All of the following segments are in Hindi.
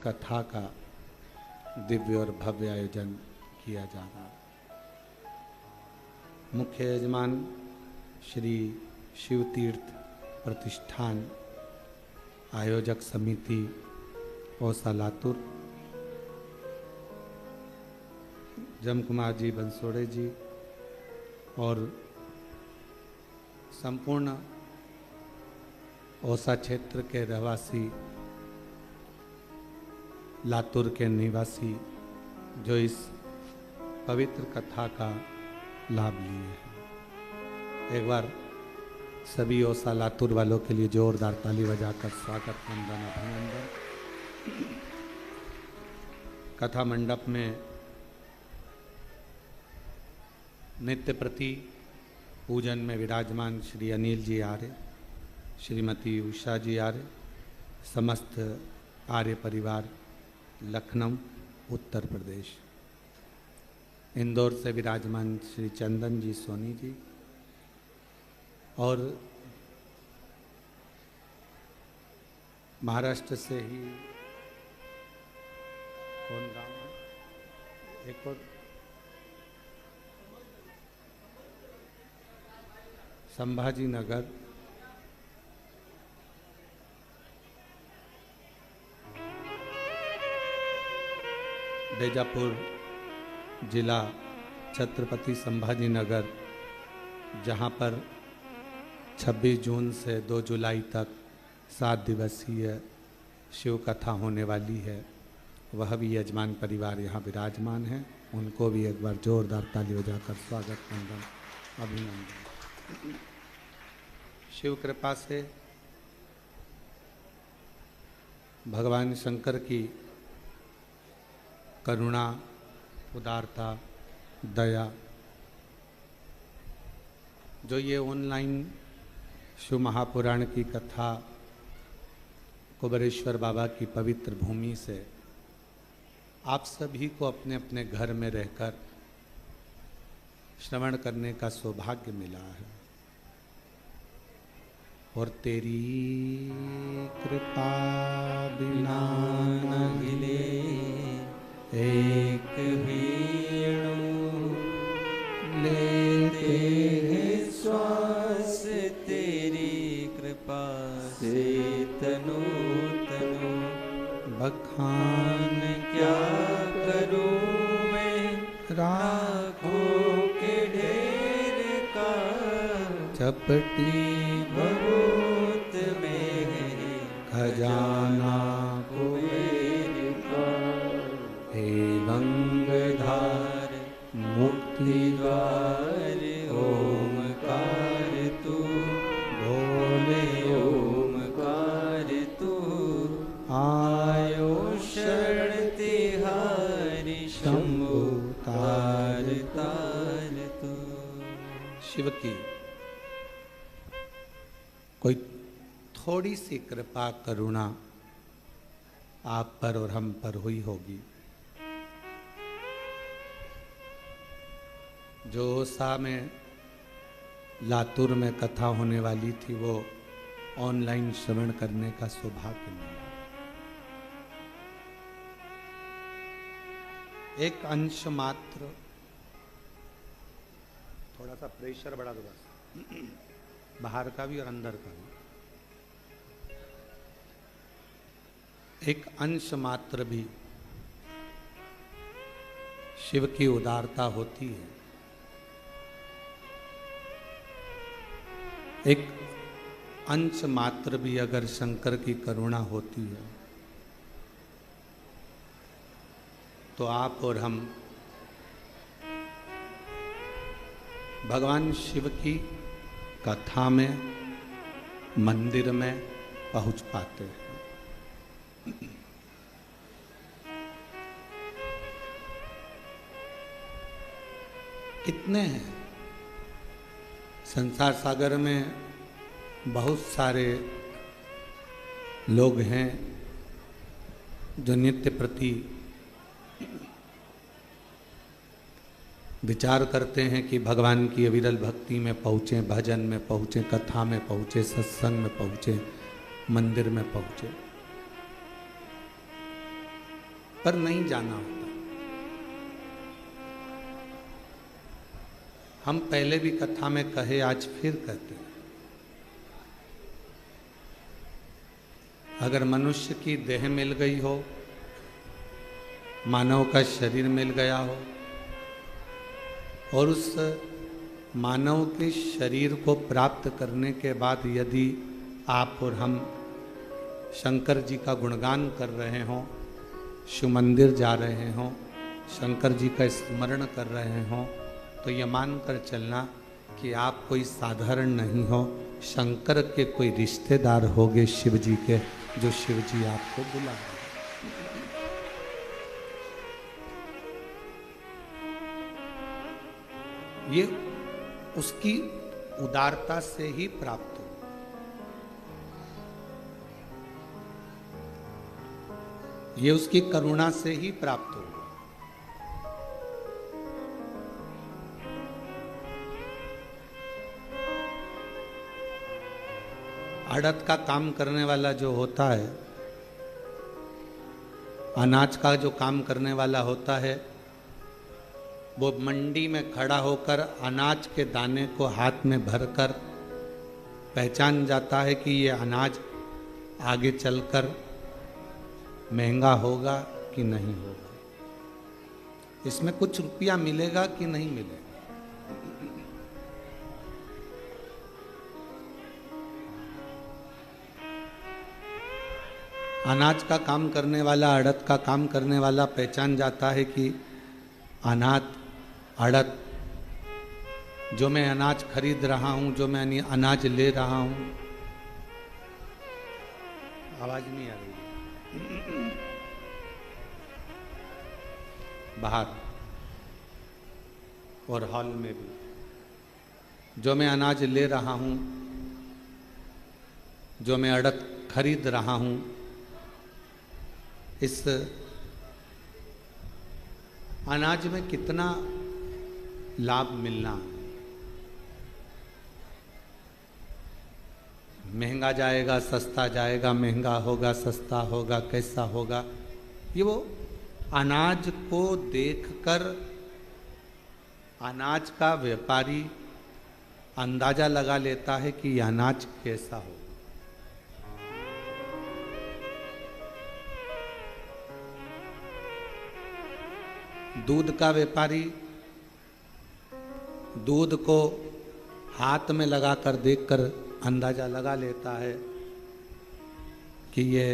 कथा का दिव्य और भव्य आयोजन किया जा रहा। मुख्य यजमान श्री शिव तीर्थ प्रतिष्ठान आयोजक समिति औसा लातूर, जम कुमार जी बंसोड़े जी और संपूर्ण औसा क्षेत्र के रहवासी लातूर के निवासी जो इस पवित्र कथा का लाभ लिए हैं। एक बार सभी औसा लातूर वालों के लिए जोरदार ताली बजाकर स्वागत, वंदन, अभिनंदन। कथा मंडप में नित्य प्रति पूजन में विराजमान श्री अनिल जी आर्य, श्रीमती उषा जी आर्य, समस्त आर्य परिवार, लखनऊ उत्तर प्रदेश। इंदौर से विराजमान श्री चंदन जी सोनी जी और महाराष्ट्र से ही कौन गांव है, एक और संभाजी नगर, बीजापुर जिला छत्रपति संभाजी नगर, जहां पर 26 जून से 2 जुलाई तक 7 दिवसीय शिव कथा होने वाली है, वह भी यजमान परिवार यहाँ विराजमान है। उनको भी एक बार जोरदार ताली बजाकर स्वागत, वंदन, अभिनंदन। शिव कृपा से भगवान शंकर की करुणा, उदारता, दया, जो ये ऑनलाइन शिव महापुराण की कथा कुबेरेश्वर बाबा की पवित्र भूमि से आप सभी को अपने अपने घर में रहकर श्रवण करने का सौभाग्य मिला है। और तेरी कृपा बिना न हिले एक भीणु लेते हैं श्वास, तेरी कृपा से तनु तनु बखान क्या करूं मैं राखों के ढेर का, चपटी भभूत में खजाना कुबेर का, हे गंगाधार मुक्ति द्वार ओमकार तू, भोले ओमकार तू, आयो शरण तिहारी शंभु तार तार तू। शिव की कोई थोड़ी सी कृपा करुणा आप पर और हम पर हुई होगी। जो ओसा में लातूर में कथा होने वाली थी वो ऑनलाइन श्रवण करने का सौभाग्य मिला। एक अंश मात्र, थोड़ा सा प्रेशर बढ़ा दो बस, बाहर का भी और अंदर का भी। एक अंश मात्र भी शिव की उदारता होती है, एक अंश मात्र भी अगर शंकर की करुणा होती है तो आप और हम भगवान शिव की कथा में, मंदिर में पहुंच पाते हैं। कितने हैं संसार सागर में, बहुत सारे लोग हैं जो नित्य प्रति विचार करते हैं कि भगवान की अविरल भक्ति में पहुँचे, भजन में पहुँचे, कथा में पहुँचे, सत्संग में पहुँचे, मंदिर में पहुँचे। पर नहीं जाना होता। हम पहले भी कथा में कहे, आज फिर कहते हैं, अगर मनुष्य की देह मिल गई हो, मानव का शरीर मिल गया हो, और उस मानव के शरीर को प्राप्त करने के बाद यदि आप और हम शंकर जी का गुणगान कर रहे हों, शिव मंदिर जा रहे हों, शंकर जी का स्मरण कर रहे हों, तो ये मानकर चलना कि आप कोई साधारण नहीं हो, शंकर के कोई रिश्तेदार होगे शिव जी के, जो शिव जी आपको बुला रहे हैं। ये उसकी उदारता से ही प्राप्त हो। ये उसकी करुणा से ही प्राप्त हो। आड़त का काम करने वाला जो होता है, अनाज का जो काम करने वाला होता है, वो मंडी में खड़ा होकर अनाज के दाने को हाथ में भरकर पहचान जाता है कि ये अनाज आगे चलकर महंगा होगा कि नहीं होगा, इसमें कुछ रुपया मिलेगा कि नहीं मिलेगा। अनाज का काम करने वाला, आड़त का काम करने वाला पहचान जाता है कि आड़त जो मैं अनाज खरीद रहा हूं, जो मैं अनाज ले रहा हूं, आवाज नहीं आ रही बाहर और हॉल में भी, जो मैं अनाज ले रहा हूं, जो मैं आड़त खरीद रहा हूं, इस अनाज में कितना लाभ मिलना, महंगा जाएगा, सस्ता जाएगा, महंगा होगा, सस्ता होगा, कैसा होगा, ये वो अनाज को देखकर अनाज का व्यापारी अंदाजा लगा लेता है कि यह अनाज कैसा हो। दूध का व्यापारी दूध को हाथ में लगाकर देखकर अंदाजा लगा लेता है कि ये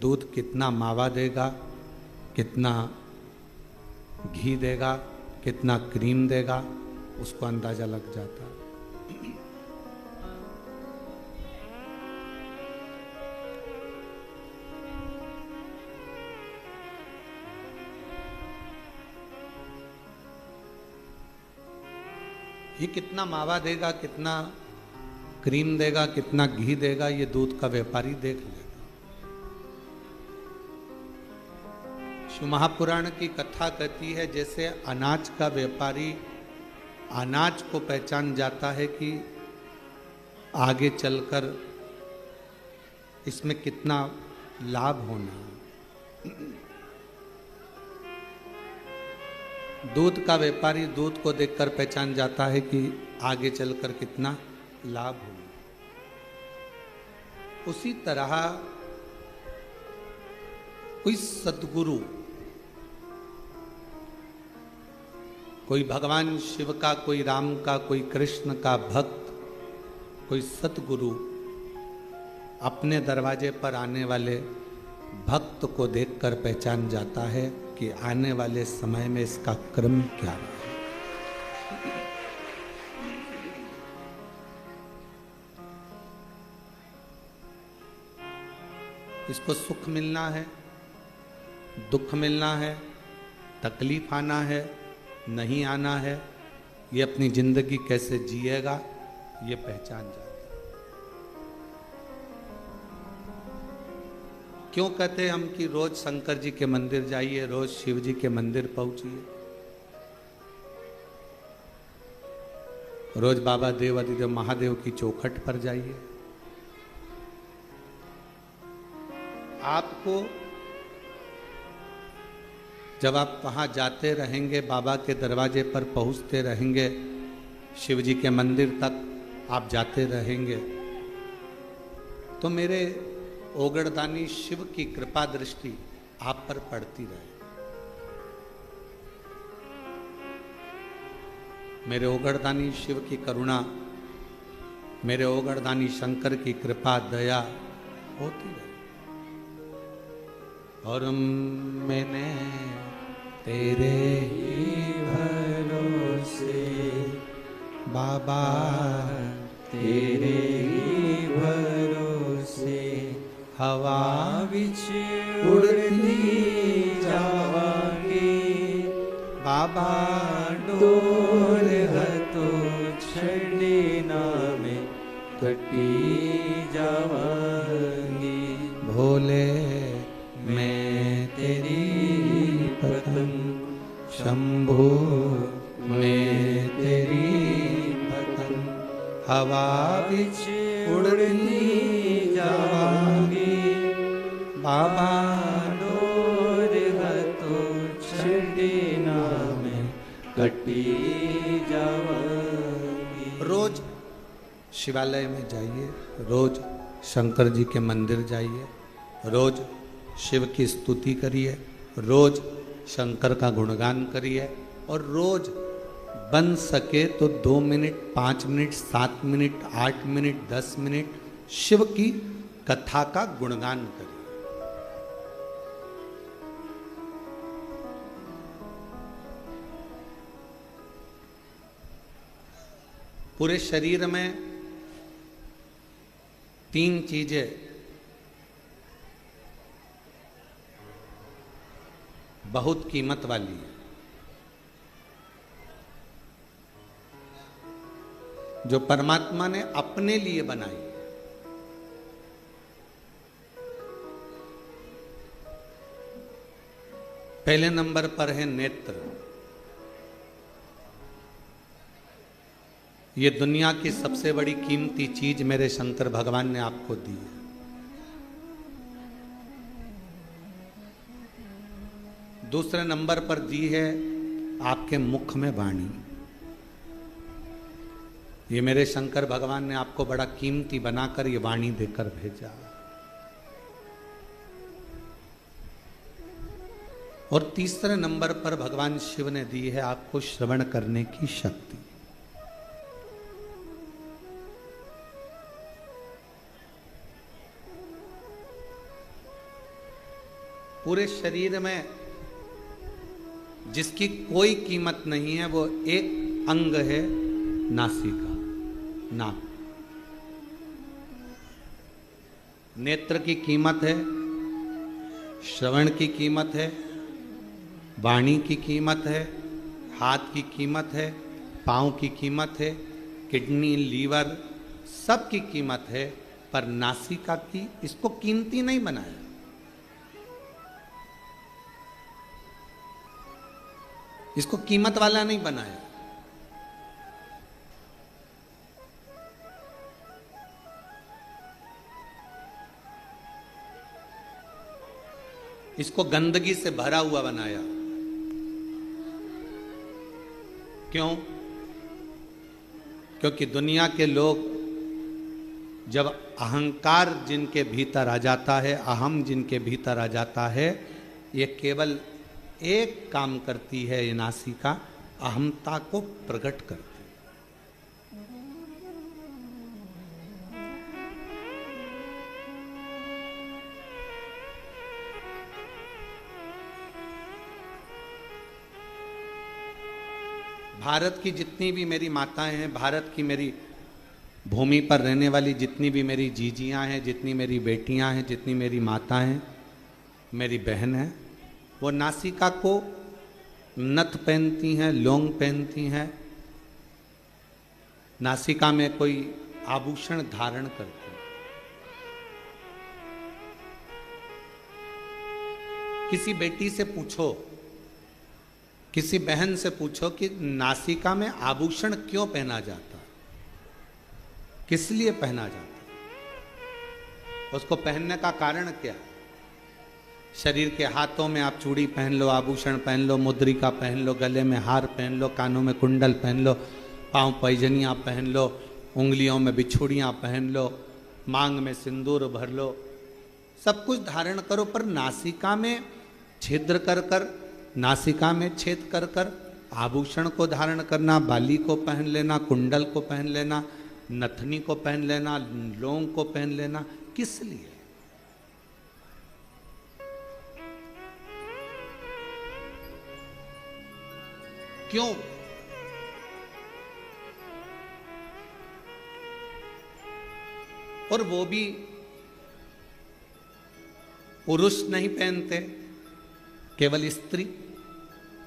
दूध कितना मावा देगा, कितना घी देगा, कितना क्रीम देगा, उसको अंदाजा लग जाता है। ये कितना मावा देगा, कितना क्रीम देगा, कितना घी देगा, ये दूध का व्यापारी देख लेगा। शिव महापुराण की कथा कहती है, जैसे अनाज का व्यापारी अनाज को पहचान जाता है कि आगे चलकर इसमें कितना लाभ होना है। दूध का व्यापारी दूध को देखकर पहचान जाता है कि आगे चलकर कितना लाभ होगा। उसी तरह कोई सद्गुरु, कोई भगवान शिव का, कोई राम का, कोई कृष्ण का भक्त, कोई सद्गुरु अपने दरवाजे पर आने वाले भक्त को देखकर पहचान जाता है कि आने वाले समय में इसका क्रम क्या रहा। इसको सुख मिलना है, दुख मिलना है, तकलीफ आना है, नहीं आना है, ये अपनी जिंदगी कैसे जिएगा, ये पहचान जाता। क्यों कहते हम कि रोज शंकर जी के मंदिर जाइए, रोज शिव जी के मंदिर पहुंचिए, रोज बाबा देव आदिदेव महादेव की चौखट पर जाइए। आपको जब आप वहाँ जाते रहेंगे, बाबा के दरवाजे पर पहुँचते रहेंगे, शिव जी के मंदिर तक आप जाते रहेंगे, तो मेरे ओगड़दानी शिव की कृपा दृष्टि आप पर पड़ती रहे। मेरे ओगड़दानी शिव की करुणा, मेरे ओगड़दानी शंकर की कृपा दया होती रहे। और मैंने तेरे ही भरोसे बाबा, तेरे ही भरोसे हवा विच उड़ती जावांगी, बाबा डोर हतो छड़ी नामे कटी जावांगी। भोले मैं तेरी पतंग, शंभु मैं तेरी पतंग, हवा विच उड़ती जावांगी, बाबा डोर हतो छड़ी नामे कटी जावांगी। रोज शिवालय में जाइए, रोज शंकर जी के मंदिर जाइए, रोज शिव की स्तुति करिए, रोज शंकर का गुणगान करिए, और रोज बन सके तो 2 minute, 5 minute, 7 minute, 8 minute, 10 minute Shiva की कथा का गुणगान करिए। पूरे शरीर में 3 चीजें बहुत कीमत वाली है, जो परमात्मा ने अपने लिए बनाई है। पहले नंबर पर है नेत्र। ये दुनिया की सबसे बड़ी कीमती चीज मेरे शंकर भगवान ने आपको दी है। दूसरे नंबर पर दी है आपके मुख में वाणी। ये मेरे शंकर भगवान ने आपको बड़ा कीमती बनाकर ये वाणी देकर भेजा। और तीसरे नंबर पर भगवान शिव ने दी है आपको श्रवण करने की शक्ति। पूरे शरीर में जिसकी कोई कीमत नहीं है वो एक अंग है, नासिका, नाक। नेत्र की कीमत है, श्रवण की कीमत है, वाणी की कीमत है, हाथ की कीमत है, पाँव की कीमत है, किडनी, लीवर, सब की कीमत है, पर नासिका की इसको कीमती नहीं बनाया। इसको कीमत वाला नहीं बनाया। इसको गंदगी से भरा हुआ बनाया। क्यों? क्योंकि दुनिया के लोग जब अहंकार जिनके भीतर आ जाता है, अहम जिनके भीतर आ जाता है, ये केवल एक काम करती है, ये नासिका अहमता को प्रकट करती है। भारत की जितनी भी मेरी माताएं हैं, भारत की मेरी भूमि पर रहने वाली जितनी भी मेरी जीजियां हैं, जितनी मेरी बेटियां हैं, जितनी मेरी माताएं हैं, मेरी बहन है, वो नासिका को नथ पहनती हैं, लौंग पहनती हैं, नासिका में कोई आभूषण धारण करती हैं। किसी बेटी से पूछो, किसी बहन से पूछो कि नासिका में आभूषण क्यों पहना जाता है, किस लिए पहना जाता है, उसको पहनने का कारण क्या है? शरीर के हाथों में आप चूड़ी पहन लो, आभूषण पहन लो, मुद्रिका पहन लो, गले में हार पहन लो, कानों में कुंडल पहन लो, पाँव पैजनियाँ पहन लो, उंगलियों में बिछुड़ियाँ पहन लो, मांग में सिंदूर भर लो, सब कुछ धारण करो, पर नासिका में छिद्र कर कर, नासिका में छेद कर कर आभूषण को धारण करना, बाली को पहन लेना, कुंडल को पहन लेना, नथनी को पहन लेना, लौंग को पहन लेना, किस लिए? क्यों? और वो भी पुरुष नहीं पहनते, केवल स्त्री,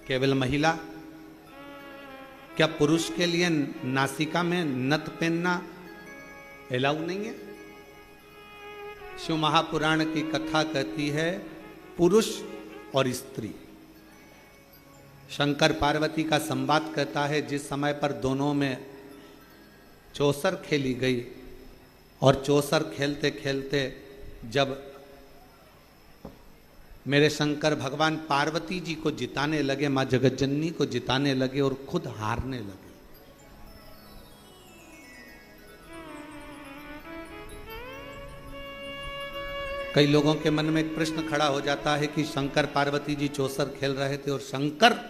केवल महिला। क्या पुरुष के लिए नासिका में नथ पहनना अलाउ नहीं है? शिव महापुराण की कथा कहती है पुरुष और स्त्री। शंकर पार्वती का संवाद कहता है जिस समय पर दोनों में चौसर खेली गई और चौसर खेलते खेलते जब मेरे शंकर भगवान पार्वती जी को जिताने लगे, मां जगतजननी को जिताने लगे और खुद हारने लगे, कई लोगों के मन में एक प्रश्न खड़ा हो जाता है कि शंकर पार्वती जी चौसर खेल रहे थे और शंकर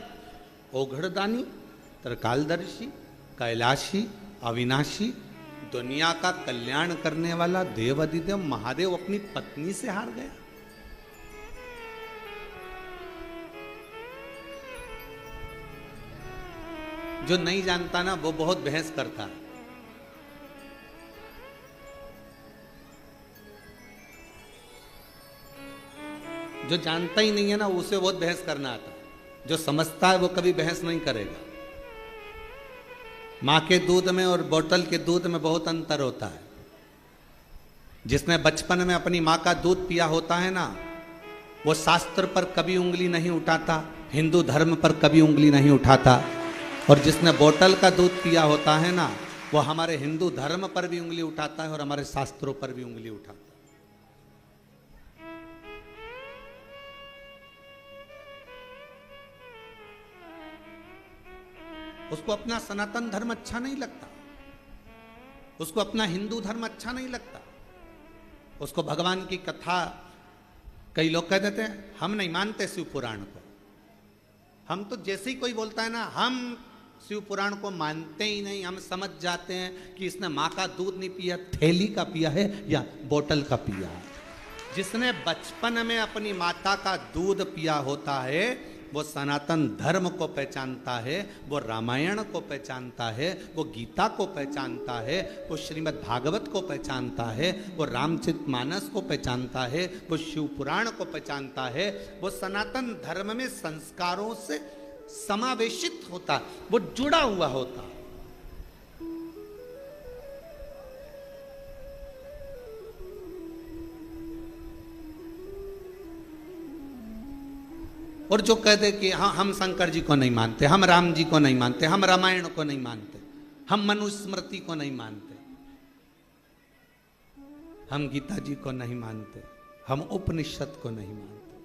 ओघड़दानी, त्रिकालदर्शी, कैलाशी, अविनाशी, दुनिया का कल्याण करने वाला देव अधिदेव महादेव अपनी पत्नी से हार गया। जो नहीं जानता ना वो बहुत बहस करता है। जो जानता ही नहीं है ना उसे बहुत बहस करना आता है। जो समझता है वो कभी बहस नहीं करेगा। मां के दूध में और बोतल के दूध में बहुत अंतर होता है। जिसने बचपन में अपनी मां का दूध पिया होता है ना, वो शास्त्र पर कभी उंगली नहीं उठाता, हिंदू धर्म पर कभी उंगली नहीं उठाता। और जिसने बोतल का दूध पिया होता है ना, वो हमारे हिंदू धर्म पर भी उंगली उठाता है और हमारे शास्त्रों पर भी उंगली उठाता है। उसको अपना सनातन धर्म अच्छा नहीं लगता, उसको अपना हिंदू धर्म अच्छा नहीं लगता, उसको भगवान की कथा, कई लोग कह देते हैं हम नहीं मानते शिव पुराण को। हम तो जैसे ही कोई बोलता है ना हम शिव पुराण को मानते ही नहीं, हम समझ जाते हैं कि इसने माँ का दूध नहीं पिया, थैली का पिया है या बोतल का पिया है। जिसने बचपन में अपनी माता का दूध पिया होता है वो सनातन धर्म को पहचानता है, वो रामायण को पहचानता है, वो गीता को पहचानता है, वो श्रीमद् भागवत को पहचानता है, वो रामचरितमानस को पहचानता है, वो शिव पुराण को पहचानता है। वो सनातन धर्म में संस्कारों से समावेशित होता, वो जुड़ा हुआ होता। और जो कह दे कि हाँ हम शंकर जी को नहीं मानते, हम राम जी को नहीं मानते, हम रामायण को नहीं मानते, हम मनुस्मृति को नहीं मानते, हम गीता जी को नहीं मानते, हम उपनिषद को नहीं मानते,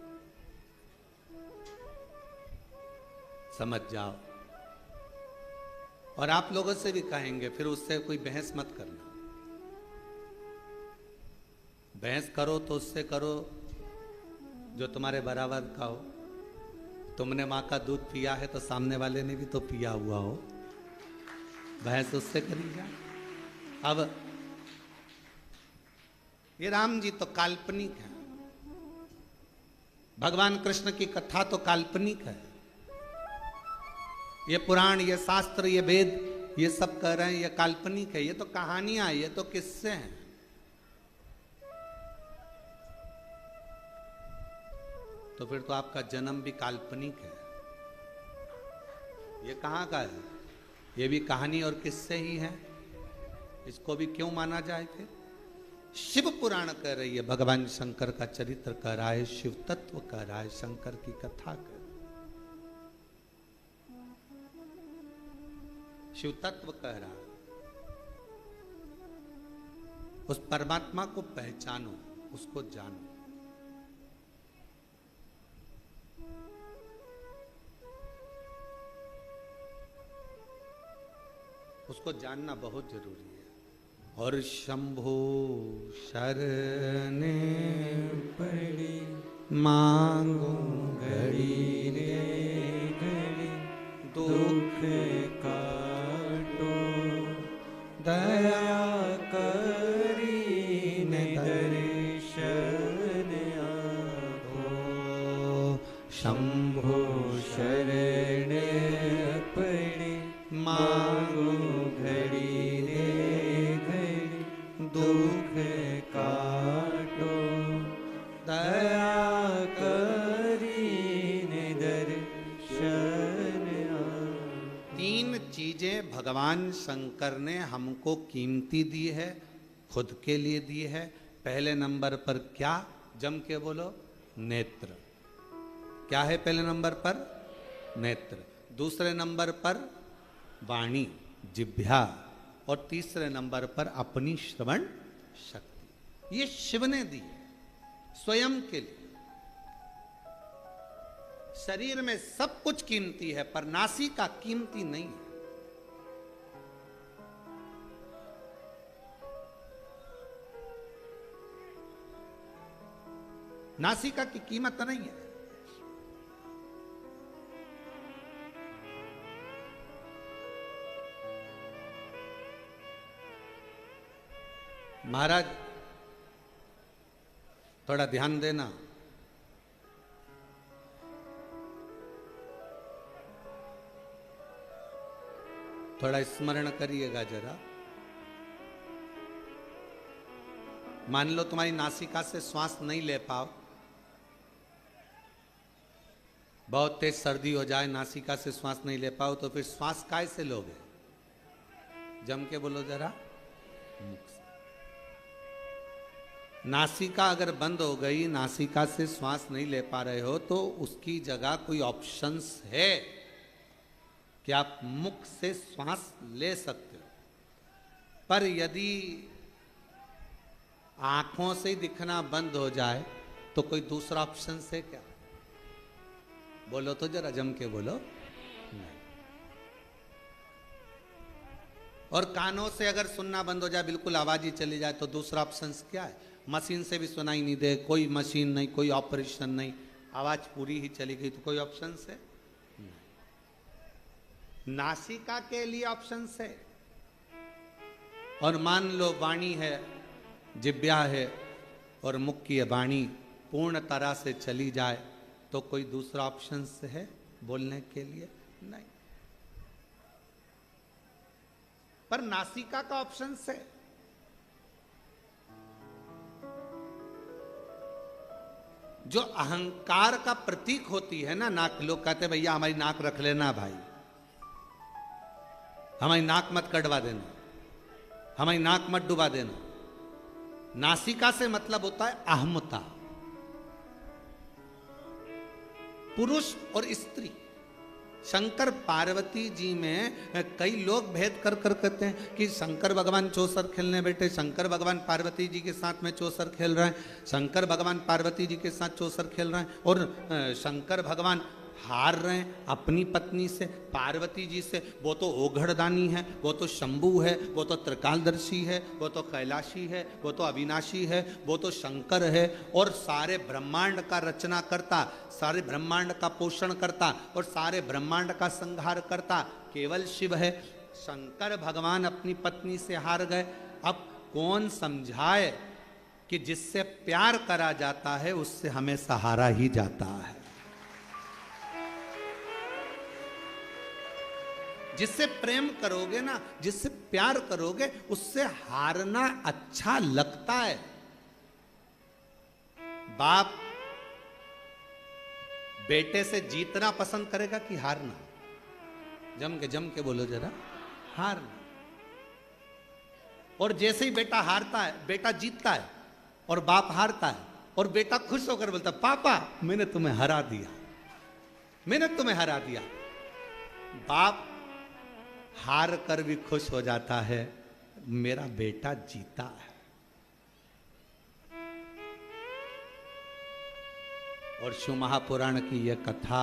समझ जाओ। और आप लोगों से भी कहेंगे, फिर उससे कोई बहस मत करना। बहस करो तो उससे करो जो तुम्हारे बराबर का हो। तुमने माँ का दूध पिया है तो सामने वाले ने भी तो पिया हुआ हो, बहस उससे करी जा। अब ये राम जी तो काल्पनिक है, भगवान कृष्ण की कथा तो काल्पनिक है। ये पुराण, ये शास्त्र, ये वेद, ये सब कह रहे हैं ये काल्पनिक है, ये तो कहानियां, ये तो किस्से हैं। तो फिर तो आपका जन्म भी काल्पनिक है। ये कहाँ का है? ये भी कहानी और किस्से ही है। इसको भी क्यों माना जाए? फिर शिव पुराण कह रही है, भगवान शंकर का चरित्र कह रहा है, शिव तत्व कह रहा है, शंकर की कथा कह, शिव तत्व कह रहा है। उस परमात्मा को पहचानो, उसको जानो। उसको जानना बहुत जरूरी है। और शंभो शरणे पड़ी मांगो घड़ी रे घड़ी दुख काटो दया करीने दर्शन आपो। शंभो शरण पड़े मांगो घड़ी रे घड़ी दुख काटो दया करीने दर्शन आपो। तीन चीजें भगवान शंकर ने हमको कीमती दी है, खुद के लिए दी है। पहले नंबर पर क्या? जम के बोलो, नेत्र। क्या है पहले नंबर पर? नेत्र। दूसरे नंबर पर वाणी, जिह्वा। और तीसरे नंबर पर अपनी श्रवण शक्ति। ये शिव ने दी है स्वयं के लिए। शरीर में सब कुछ कीमती है पर नासिका कीमती नहीं है। नासिका की कीमत नहीं है। महाराज थोड़ा ध्यान देना। थोड़ा स्मरण करिएगा जरा। मान लो तुम्हारी नासिका से श्वास नहीं ले पाओ, बहुत तेज सर्दी हो जाए, नासिका से श्वास नहीं ले पाओ, तो फिर श्वास काय से लोगे? जम के बोलो जरा, मुख से। नासिका अगर बंद हो गई, नासिका से श्वास नहीं ले पा रहे हो, तो उसकी जगह कोई ऑप्शंस है कि आप मुख से श्वास ले सकते हो। पर यदि आंखों से दिखना बंद हो जाए तो कोई दूसरा ऑप्शन है क्या? बोलो तो जरा, जम के बोलो। नहीं। और कानों से अगर सुनना बंद हो जाए, बिल्कुल आवाज ही चली जाए, तो दूसरा ऑप्शन क्या है? मशीन से भी सुनाई नहीं दे, कोई मशीन नहीं, कोई ऑपरेशन नहीं, आवाज पूरी ही चली गई, तो कोई ऑप्शन है? नहीं। नासिका के लिए ऑप्शन है। और मान लो वाणी है, जिह्वा है और मुख की वाणी पूर्ण तरह से चली जाए, तो कोई दूसरा ऑप्शन है बोलने के लिए? नहीं। पर नासिका का ऑप्शन है। जो अहंकार का प्रतीक होती है ना नाक, लोग कहते भैया हमारी नाक रख लेना भाई, हमारी नाक मत कटवा देना, हमारी नाक मत डुबा देना। नासिका से मतलब होता है अहमता। पुरुष और स्त्री, शंकर पार्वती जी में कई लोग भेद कर कहते हैं कि शंकर भगवान चौसर खेलने बैठे, शंकर भगवान पार्वती जी के साथ में चौसर खेल रहे हैं, शंकर भगवान पार्वती जी के साथ चौसर खेल रहे हैं, और शंकर भगवान हार रहे हैं अपनी पत्नी से, पार्वती जी से। वो तो ओघड़दानी है, वो तो शंभु है, वो तो त्रिकालदर्शी है, वो तो कैलाशी है, वो तो अविनाशी है, वो तो शंकर है, और सारे ब्रह्मांड का रचना करता, सारे ब्रह्मांड का पोषण करता और सारे ब्रह्मांड का संहार करता केवल शिव है। शंकर भगवान अपनी पत्नी से हार गए। अब कौन समझाए कि जिससे प्यार करा जाता है उससे हमें सहारा ही जाता है। जिससे प्रेम करोगे ना, जिससे प्यार करोगे, उससे हारना अच्छा लगता है। बाप बेटे से जीतना पसंद करेगा कि हारना? जम के बोलो जरा, हारना। और जैसे ही बेटा हारता है, बेटा जीतता है और बाप हारता है, और बेटा खुश होकर बोलता पापा मैंने तुम्हें हरा दिया, मैंने तुम्हें हरा दिया। बाप हार कर भी खुश हो जाता है, मेरा बेटा जीता है। और शिव महापुराण की यह कथा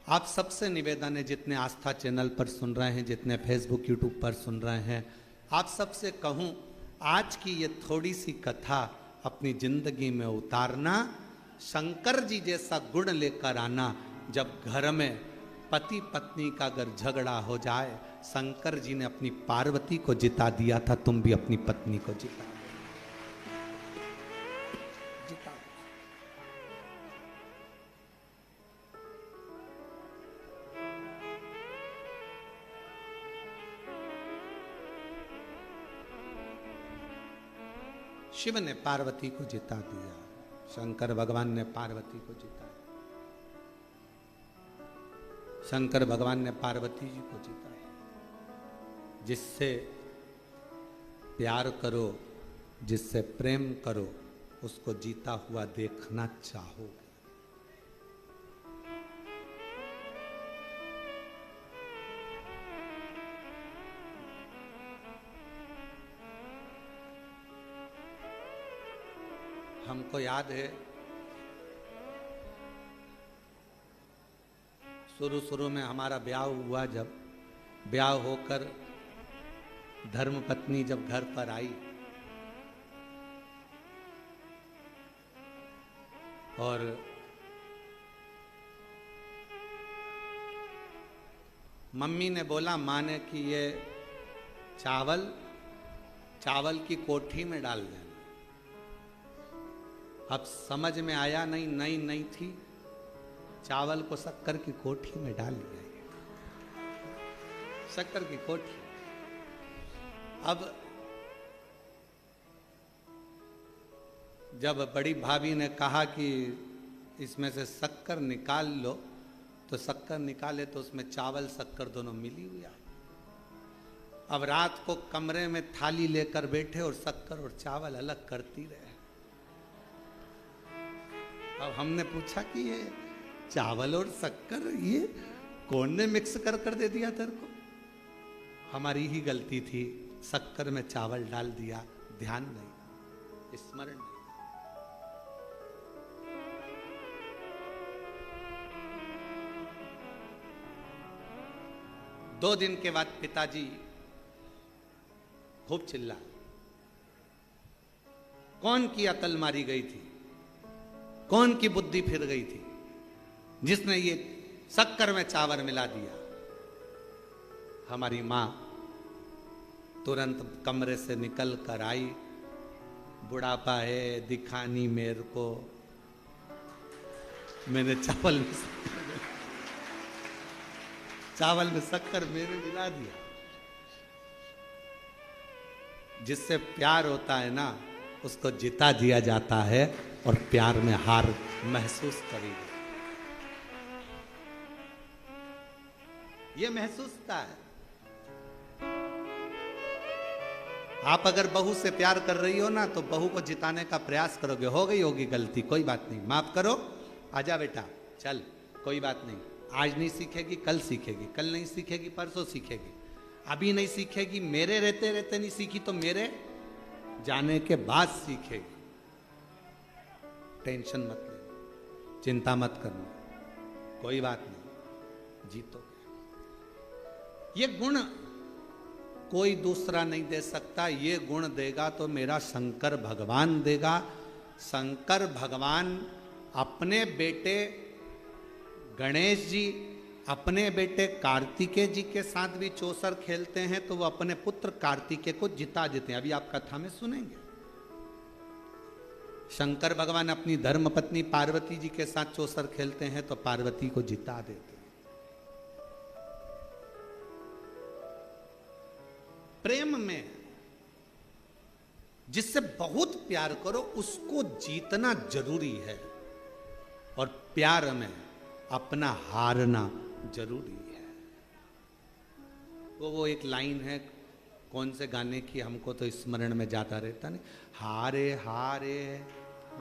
आप सबसे निवेदन है, जितने आस्था चैनल पर सुन रहे हैं, जितने फेसबुक यूट्यूब पर सुन रहे हैं, आप सबसे कहूं, आज की ये थोड़ी सी कथा अपनी जिंदगी में उतारना, शंकर जी जैसा गुण लेकर आना। जब घर में पति पत्नी का अगर झगड़ा हो जाए, शंकर जी ने अपनी पार्वती को जिता दिया था, तुम भी अपनी पत्नी को जिता। शिव ने पार्वती को जिता दिया, शंकर भगवान ने पार्वती को जिताया। शंकर भगवान ने पार्वती जी को जिताया। जिससे प्यार करो, जिससे प्रेम करो, उसको जीता हुआ देखना चाहो। हमको याद है शुरू शुरू में हमारा ब्याह हुआ, जब ब्याह होकर धर्म पत्नी जब घर पर आई और मम्मी ने बोला, माँ ने कि ये चावल की कोठी में डाल देना। अब समझ में आया नहीं थी, चावल को शक्कर की कोठी में डाल दिया। शक्कर की कोठी। अब जब बड़ी भाभी ने कहा कि इसमें से शक्कर निकाल लो, तो शक्कर निकाले तो उसमें चावल शक्कर दोनों मिली हुई आई। अब रात को कमरे में थाली लेकर बैठे और शक्कर और चावल अलग करती रहे। अब हमने पूछा कि ये चावल और शक्कर ये कौन ने मिक्स कर दे दिया तेरे को? हमारी ही गलती थी, शक्कर में चावल डाल दिया, ध्यान नहीं, स्मरण नहीं। दो दिन के बाद पिताजी खूब चिल्ला, कौन की अकल मारी गई थी, कौन की बुद्धि फिर गई थी जिसने ये शक्कर में चावल मिला दिया? हमारी माँ तुरंत कमरे से निकल कर आई, बुढ़ापा है, दिखानी मेरे को, मैंने चावल में शक्कर मेरे मिला दिया। जिससे प्यार होता है ना, उसको जिता दिया जाता है और प्यार में हार महसूस करेगी। ये महसूस होता है। आप अगर बहू से प्यार कर रही हो ना, तो बहू को जिताने का प्रयास करोगे। हो गई होगी गलती, कोई बात नहीं, माफ करो, आजा बेटा, चल, कोई बात नहीं। आज नहीं सीखेगी, कल सीखेगी, कल नहीं सीखेगी, परसों सीखेगी। अभी नहीं सीखेगी, मेरे रहते रहते नहीं सीखी तो मेरे जाने के बाद सीखेगी। टेंशन मत लेना, चिंता मत करना, कोई बात नहीं, जीतो। ये गुण कोई दूसरा नहीं दे सकता। ये गुण देगा तो मेरा शंकर भगवान देगा। शंकर भगवान अपने बेटे गणेश जी, अपने बेटे कार्तिकेय जी के साथ भी चौसर खेलते हैं, तो वो अपने पुत्र कार्तिकेय को जिता देते हैं। अभी आप कथा में सुनेंगे। शंकर भगवान अपनी धर्मपत्नी पार्वती जी के साथ चौसर खेलते हैं तो पार्वती को जिता देते हैं। प्रेम में जिससे बहुत प्यार करो उसको जीतना जरूरी है, और प्यार में अपना हारना जरूरी है। वो एक लाइन है, कौन से गाने की, हमको तो स्मरण में जाता रहता नहीं, हारे हारे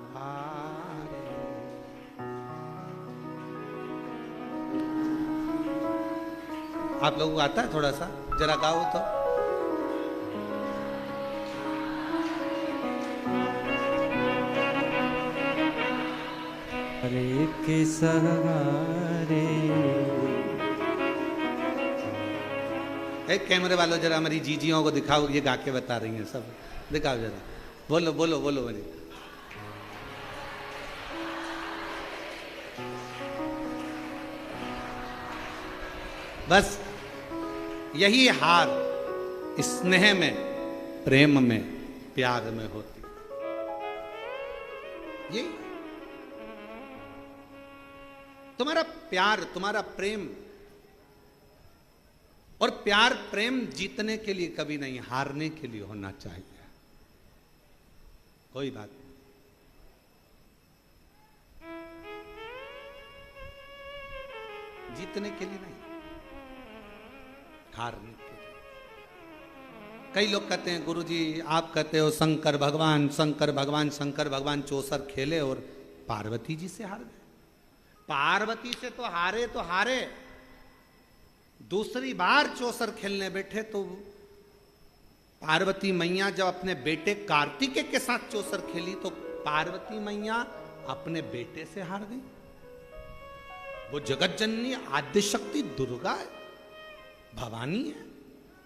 हारे। आप लोगों को आता है? थोड़ा सा जरा गाओ तो। हरे के सहारे एक कैमरे वालों जरा हमारी जीजियों को दिखाओ, ये गा के बता रही हैं सब, दिखाओ जरा, बोलो बोलो बोलो बोलो। बस यही हार स्नेह में, प्रेम में, प्यार में होती। ये तुम्हारा प्यार, तुम्हारा प्रेम, और प्यार प्रेम जीतने के लिए कभी नहीं, हारने के लिए होना चाहिए। कोई बात नहीं, जीतने के लिए नहीं, हारने के लिए। कई लोग कहते हैं गुरुजी आप कहते हो शंकर भगवान, शंकर भगवान, शंकर भगवान चौसर खेले और पार्वती जी से हार गए। पार्वती से तो हारे, दूसरी बार चौसर खेलने बैठे तो पार्वती मैया जब अपने बेटे कार्तिकेय के साथ चौसर खेली तो पार्वती मैया अपने बेटे से हार गई। वो जगत जननी आद्य शक्ति दुर्गा है, भवानी है,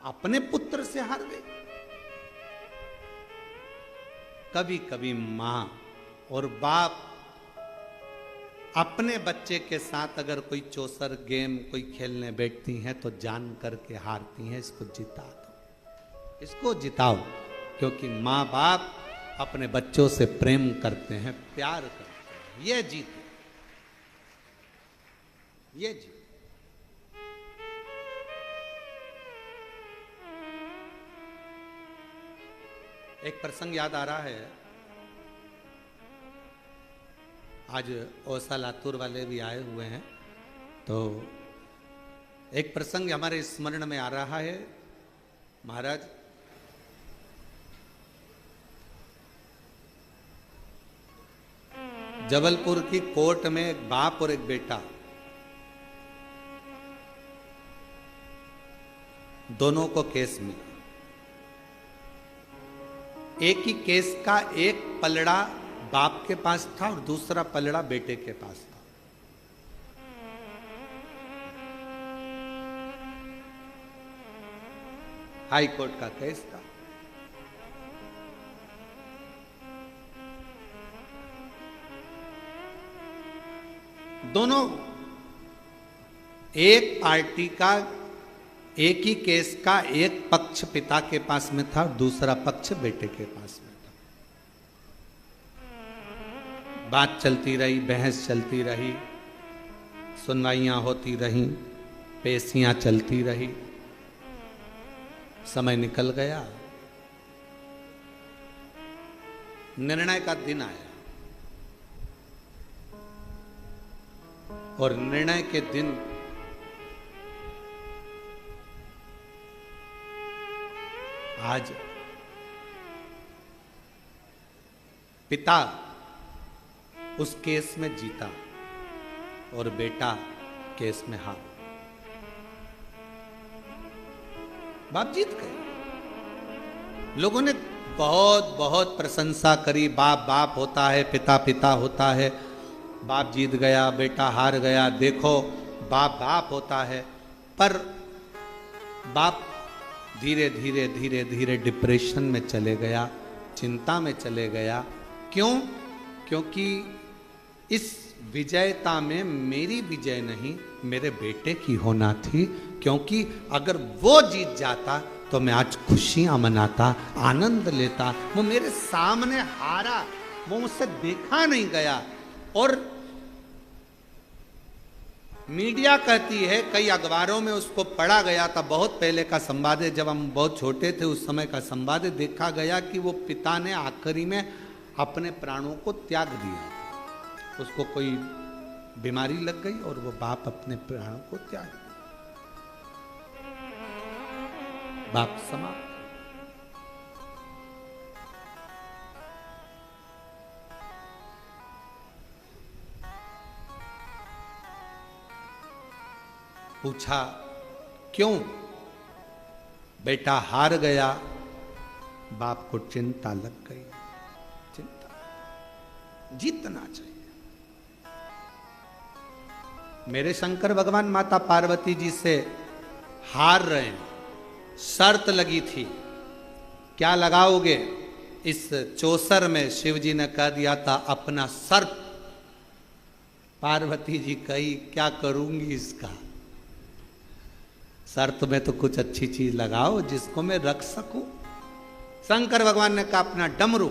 अपने पुत्र से हार गई। कभी कभी मां और बाप अपने बच्चे के साथ अगर कोई चौसर गेम कोई खेलने बैठती हैं तो जान करके हारती हैं। इसको जिता दो, इसको जिताओ, क्योंकि मां बाप अपने बच्चों से प्रेम करते हैं, प्यार करते हैं। ये जीत, ये जीत। एक प्रसंग याद आ रहा है, आज ओसा लातूर वाले भी आए हुए हैं, तो एक प्रसंग हमारे स्मरण में आ रहा है। महाराज जबलपुर की कोर्ट में एक बाप और एक बेटा, दोनों को केस मिला। एक ही केस का एक पलड़ा बाप के पास था और दूसरा पलड़ा बेटे के पास था। हाई कोर्ट का केस था। दोनों एक पार्टी का, एक ही केस का एक पक्ष पिता के पास में था और दूसरा पक्ष बेटे के पास में था। बात चलती रही, बहस चलती रही, सुनवाइयां होती रहीं, पेशियां चलती रही। समय निकल गया, निर्णय का दिन आया और निर्णय के दिन आज पिता उस केस में जीता और बेटा केस में हार। बाप जीत गए। लोगों ने बहुत बहुत प्रशंसा करी, बाप बाप होता है, पिता पिता होता है, बाप जीत गया बेटा हार गया, देखो बाप बाप होता है। पर बाप धीरे धीरे धीरे धीरे डिप्रेशन में चले गया, चिंता में चले गया। क्यों? क्योंकि इस विजयता में मेरी विजय नहीं, मेरे बेटे की होना थी। क्योंकि अगर वो जीत जाता तो मैं आज खुशियां मनाता, आनंद लेता। वो मेरे सामने हारा, वो मुझसे देखा नहीं गया। और मीडिया कहती है, कई अखबारों में उसको पढ़ा गया था, बहुत पहले का संवाद है, जब हम बहुत छोटे थे उस समय का संवाद है, देखा गया कि वो पिता ने आखिरी में अपने प्राणों को त्याग दिया। उसको कोई बीमारी लग गई और वो बाप अपने प्राणों को त्याग दिया। बाप समाप्त। पूछा क्यों? बेटा हार गया। बाप को चिंता लग गई। चिंता, जीतना चाहिए। मेरे शंकर भगवान माता पार्वती जी से हार रहे हैं, शर्त लगी थी, क्या लगाओगे? इस चौसर में शिव जी ने कह दिया था अपना सर्प। पार्वती जी कही क्या करूंगी इसका, शर्त में तो कुछ अच्छी चीज लगाओ जिसको मैं रख सकूं। शंकर भगवान ने कहा अपना डमरू।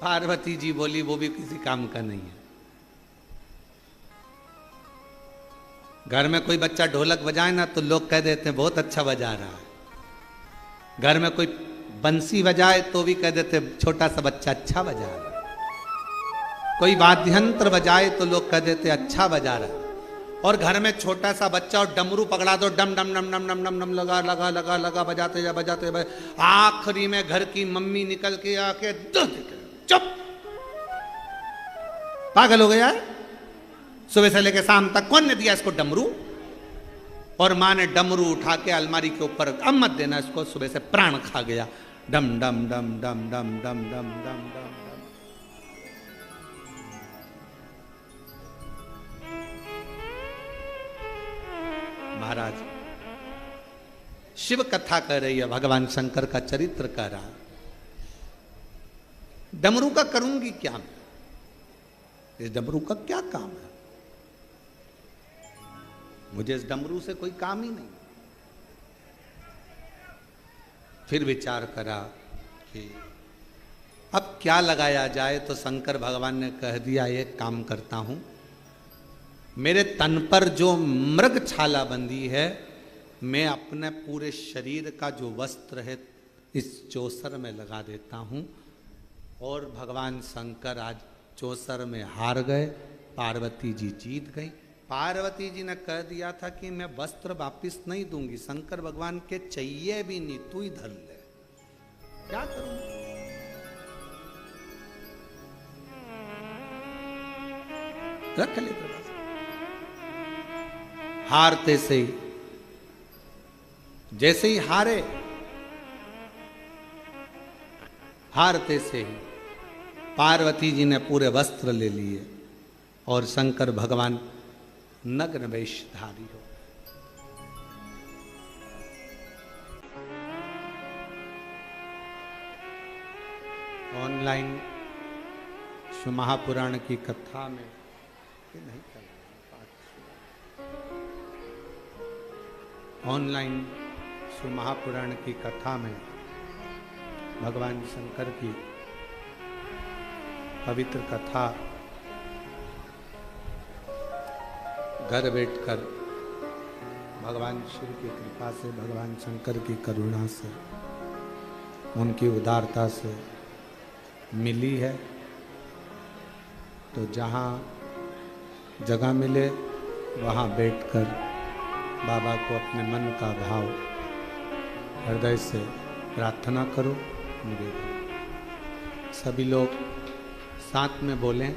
पार्वती जी बोली वो भी किसी काम का नहीं है। घर में कोई बच्चा ढोलक बजाए ना तो लोग कह देते हैं बहुत अच्छा बजा रहा है। घर में कोई बंसी बजाए तो भी कह देते छोटा सा बच्चा अच्छा बजा रहा है। कोई वाद्य यंत्र बजाए तो लोग कह देते अच्छा बजा रहा है। और घर में छोटा सा बच्चा और डमरू पकड़ा दो, डम डम डम डम डम डम डम लगा लगा लगा लगा बजाते जा बजाते जा, आखिरी में घर की मम्मी निकल के आके चुप, पागल हो गया है, सुबह से लेकर शाम तक कौन ने दिया इसको डमरू? और माँ ने डमरू उठा के अलमारी के ऊपर, अब मत देना इसको, सुबह से प्राण खा गया। डम डम डम डम डम डम डम डम डम। महाराज शिव कथा कर रही है, भगवान शंकर का चरित्र कह रहा है। डमरू का करूंगी क्या मैं? इस डमरू का क्या काम है? मुझे इस डमरू से कोई काम ही नहीं। फिर विचार करा कि अब क्या लगाया जाए, तो शंकर भगवान ने कह दिया एक काम करता हूं, मेरे तन पर जो मृग छाला बंधी है, मैं अपने पूरे शरीर का जो वस्त्र है इस चौसर में लगा देता हूं। और भगवान शंकर आज चौसर में हार गए, पार्वती जी जीत गई। पार्वती जी ने कह दिया था कि मैं वस्त्र वापिस नहीं दूंगी, शंकर भगवान के चाहिए भी नहीं, तू ही धर ले, क्या करूं? रख ले प्रभा। हारते से ही, जैसे ही हारते से ही पार्वती जी ने पूरे वस्त्र ले लिए और शंकर भगवान नग्न वेशधारी हो। ऑनलाइन शिव महापुराण की कथा में नहीं कर, ऑनलाइन शिव महापुराण की कथा में भगवान शंकर की पवित्र कथा घर बैठकर भगवान शिव की कृपा से, भगवान शंकर की करुणा से, उनकी उदारता से मिली है। तो जहाँ जगह मिले वहाँ बैठकर बाबा को अपने मन का भाव हृदय से प्रार्थना करो। सभी लोग साथ में बोलें,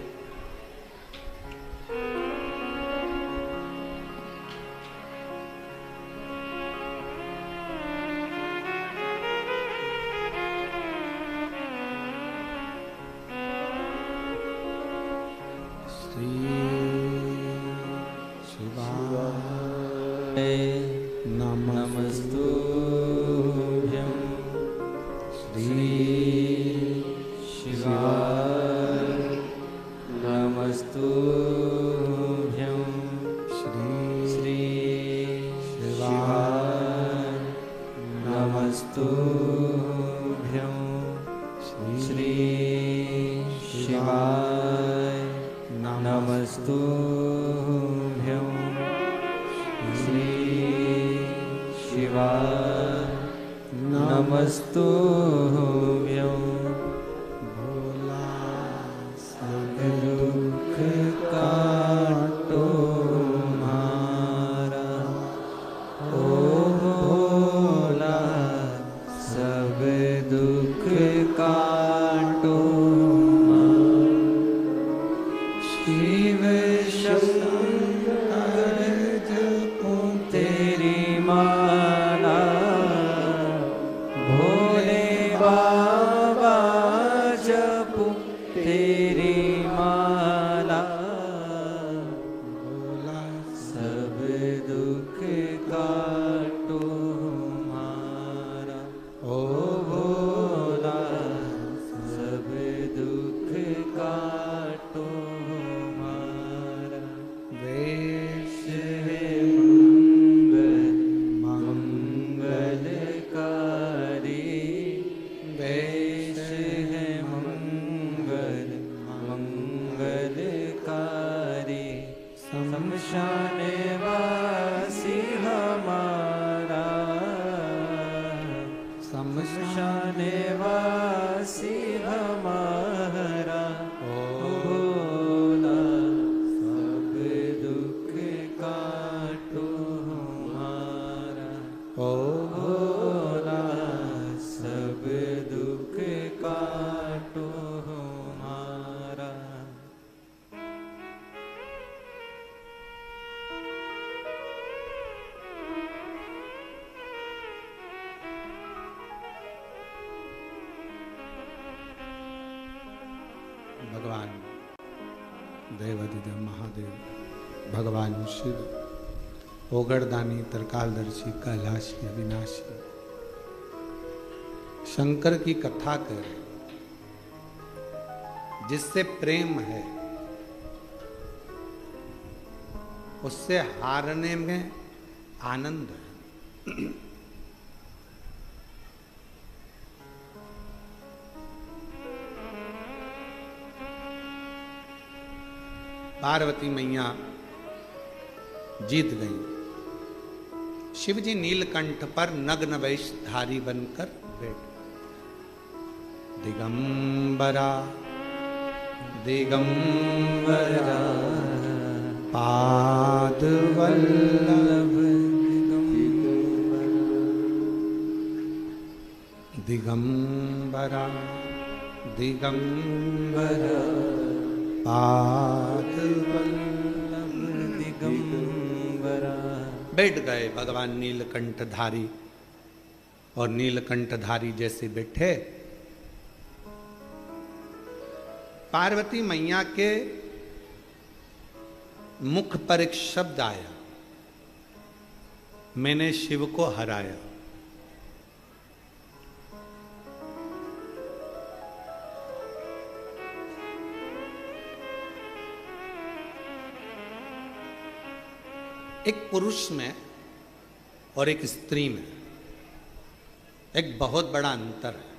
सब दुख का शमशान वासी हमारा, शमशान वासी हमारा, भोला सब दुख काटो हमारा, ओ भोला सब दुख काटो हमारा। भगवान देवाधिदेव महादेव, भगवान शिव, ओगरदानी, त्रिकालदर्शी, कैलाशी, अविनाशी, शंकर की कथा कर, जिससे प्रेम है उससे हारने में आनंद है। पार्वती मैया जीत गई। शिवजी नीलकंठ पर नग्न वेशधारी बनकर बैठ। दिगंबरा दिगंबरा पाद वल्लभ, दिगंबरा दिगंबरा पाद वल्लभ दिगंबरा। बैठ गए भगवान नीलकंठधारी, और नीलकंठधारी जैसे बैठे, पार्वती मैया के मुख पर एक शब्द आया, मैंने शिव को हराया। एक पुरुष में और एक स्त्री में एक बहुत बड़ा अंतर है।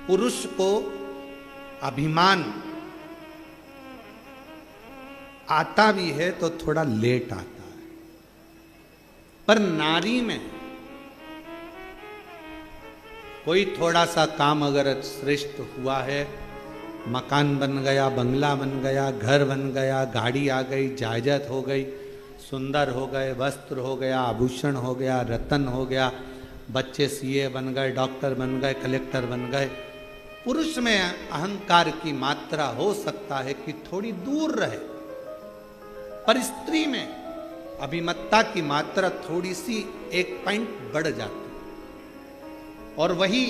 पुरुष को अभिमान आता भी है तो थोड़ा लेट आता है, पर नारी में कोई थोड़ा सा काम अगर श्रेष्ठ हुआ है, मकान बन गया, बंगला बन गया, घर बन गया, गाड़ी आ गई, जायदाद हो गई, सुंदर हो गए, वस्त्र हो गया, आभूषण हो गया, रतन हो गया, बच्चे सीए बन गए, डॉक्टर बन गए, कलेक्टर बन गए, पुरुष में अहंकार की मात्रा हो सकता है कि थोड़ी दूर रहे, पर स्त्री में अभिमत्ता की मात्रा थोड़ी सी एक पॉइंट बढ़ जाती, और वही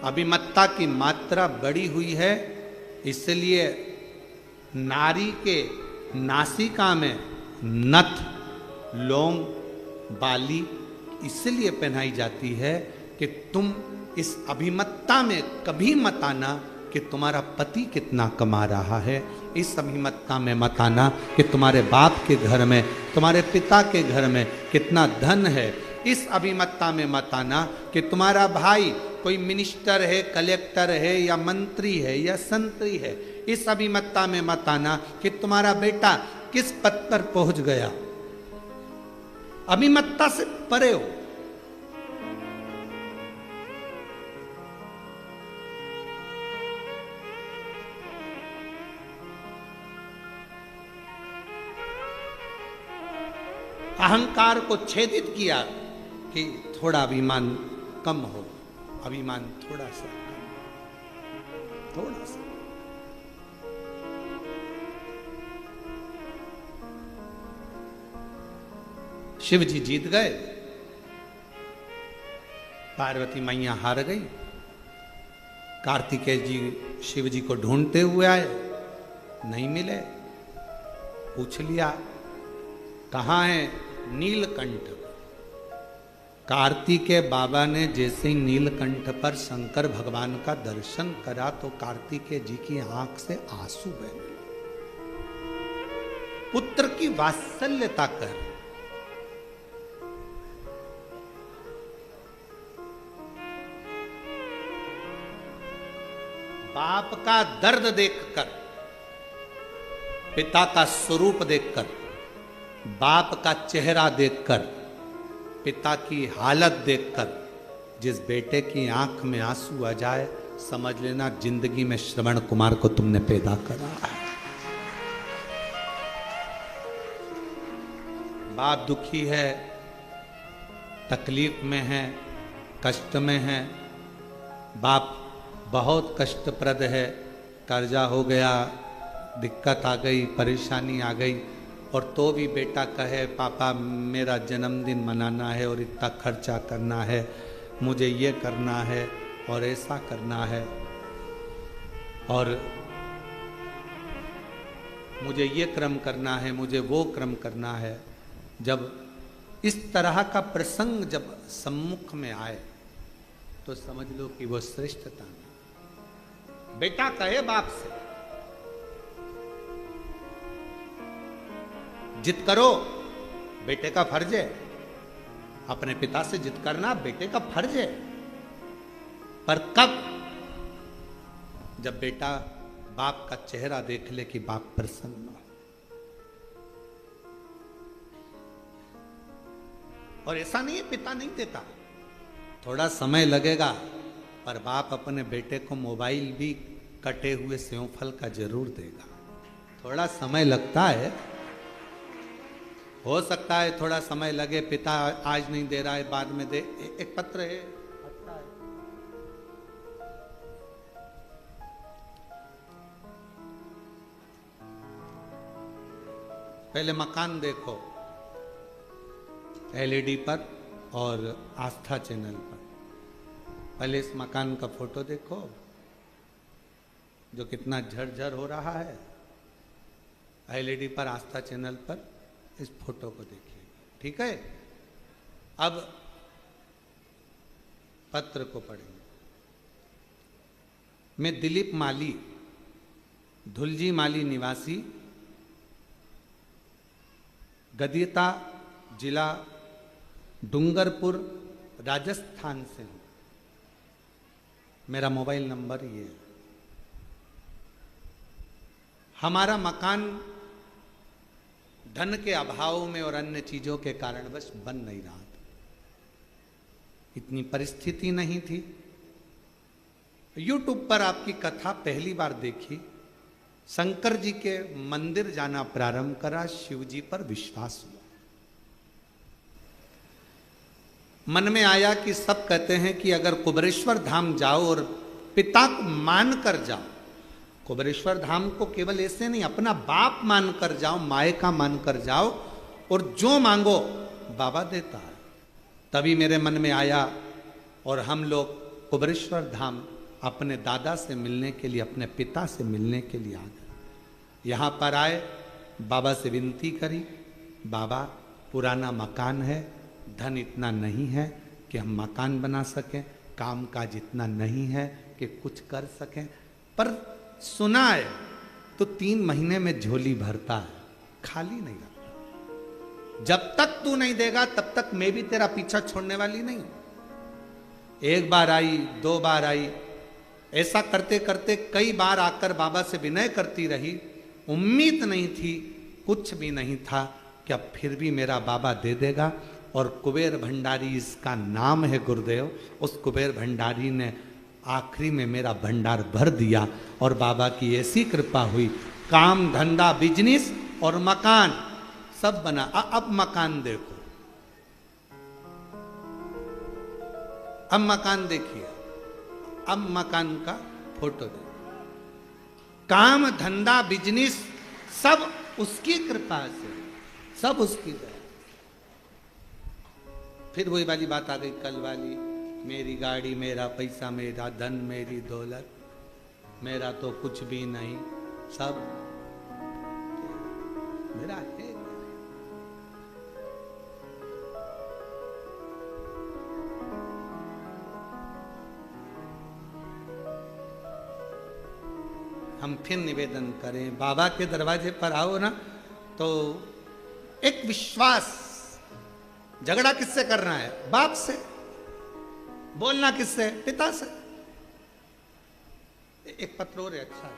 अभिमत्ता की मात्रा बढ़ी हुई है। इसलिए नारी के नासिका में नथ, लौंग, बाली इसलिए पहनाई जाती है कि तुम इस अभिमत्ता में कभी मत आना कि तुम्हारा पति कितना कमा रहा है, इस अभिमत्ता में मत आना कि तुम्हारे बाप के घर में, तुम्हारे पिता के घर में कितना धन है, इस अभिमत्ता में मत आना कि तुम्हारा भाई कोई मिनिस्टर है, कलेक्टर है, या मंत्री है, या संतरी है, इस अभिमत्ता में मत आना कि तुम्हारा बेटा किस पद पर पहुंच गया। अभिमत्ता से परे हो। अहंकार को छेदित किया कि थोड़ा अभिमान कम हो, अभिमान थोड़ा सा कम, थोड़ा सा। शिव जी जीत गए, पार्वती मैया हार गई। कार्तिकेय जी शिव जी को ढूंढते हुए आए, नहीं मिले। पूछ लिया कहाँ है, नीलकंठ। कार्तिकेय बाबा ने जैसे ही नीलकंठ पर शंकर भगवान का दर्शन करा तो कार्तिकेय जी की आंख से आंसू बहने लगे। पुत्र की वात्सल्यता कर, बाप का दर्द देखकर, पिता का स्वरूप देखकर, बाप का चेहरा देखकर, पिता की हालत देखकर जिस बेटे की आंख में आंसू आ जाए, समझ लेना जिंदगी में श्रवण कुमार को तुमने पैदा करा है। बाप दुखी है, तकलीफ में है, कष्ट में है, बाप बहुत कष्टप्रद है, कर्जा हो गया, दिक्कत आ गई, परेशानी आ गई, और तो भी बेटा कहे पापा मेरा जन्मदिन मनाना है और इतना खर्चा करना है, मुझे ये करना है और ऐसा करना है, और मुझे ये क्रम करना है, मुझे वो क्रम करना है। जब इस तरह का प्रसंग जब सम्मुख में आए तो समझ लो कि वो श्रेष्ठता नहीं। बेटा कहे बाप से जिद करो, बेटे का फर्ज है, अपने पिता से जिद करना बेटे का फर्ज है, पर कब? जब बेटा बाप का चेहरा देख ले कि बाप प्रसन्न हो। और ऐसा नहीं है पिता नहीं देता, थोड़ा समय लगेगा, पर बाप अपने बेटे को मोबाइल भी कटे हुए सेव फल का जरूर देगा। थोड़ा समय लगता है, हो सकता है थोड़ा समय लगे, पिता आज नहीं दे रहा है बाद में दे। एक पत्र है, पहले मकान देखो एलईडी पर और आस्था चैनल पर। पहले इस मकान का फोटो देखो जो कितना झरझर हो रहा है, एलईडी पर आस्था चैनल पर इस फोटो को देखिए, ठीक है। अब पत्र को पढ़ेंगे। मैं दिलीप माली, धुलजी माली निवासी, गदियता जिला डूंगरपुर राजस्थान से हूं। मेरा मोबाइल नंबर ये है। हमारा मकान धन के अभाव में और अन्य चीजों के कारणवश बन नहीं रहा था, इतनी परिस्थिति नहीं थी। यूट्यूब पर आपकी कथा पहली बार देखी, शंकर जी के मंदिर जाना प्रारंभ करा, शिव जी पर विश्वास हुआ। मन में आया कि सब कहते हैं कि अगर कुबेरेश्वर धाम जाओ और पिता को मान कर जाओ, कुबेरेश्वर धाम को केवल ऐसे नहीं अपना बाप मान कर जाओ, मायका मान कर जाओ, और जो मांगो बाबा देता है। तभी मेरे मन में आया और हम लोग कुबेरेश्वर धाम अपने दादा से मिलने के लिए, अपने पिता से मिलने के लिए आ गए। यहाँ पर आए, बाबा से विनती करी, बाबा पुराना मकान है, धन इतना नहीं है कि हम मकान बना सकें, काम काज इतना नहीं है कि कुछ कर सकें, पर सुना है तो 3 महीने में झोली भरता है, खाली नहीं रखता। जब तक तू नहीं देगा तब तक मैं भी तेरा पीछा छोड़ने वाली नहीं। एक बार आई, 2 बार आई, ऐसा करते करते कई बार आकर बाबा से विनय करती रही। उम्मीद नहीं थी, कुछ भी नहीं था कि अब फिर भी मेरा बाबा दे देगा। और कुबेर भंडारी इसका नाम है गुरुदेव, उस कुबेर भंडारी ने आखिरी में मेरा भंडार भर दिया और बाबा की ऐसी कृपा हुई, काम धंधा बिजनेस और मकान सब बना। अब मकान देखो, अब मकान देखिए, अब मकान का फोटो देखो। काम धंधा बिजनेस सब उसकी कृपा से, सब उसकी दया। फिर वही वाली बात आ गई कल वाली, मेरी गाड़ी, मेरा पैसा, मेरा धन, मेरी दौलत, मेरा तो कुछ भी नहीं, सब मेरा है। हम फिर निवेदन करें, बाबा के दरवाजे पर आओ ना तो एक विश्वास। झगड़ा किससे करना है? बाप से। बोलना किससे? पिता से। एक पत्र और है, अच्छा है।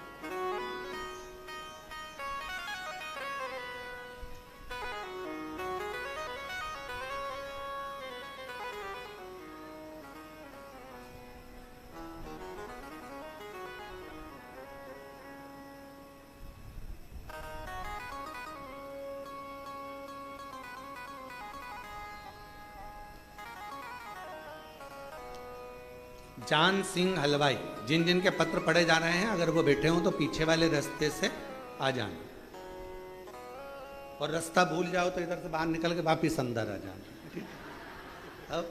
जान सिंह हलवाई, जिन जिन के पत्र पढ़े जा रहे हैं अगर वो बैठे हों तो पीछे वाले रास्ते से आ जाना, और रास्ता भूल जाओ तो इधर से बाहर निकल के वापिस अंदर आ जाना, ठीक? अब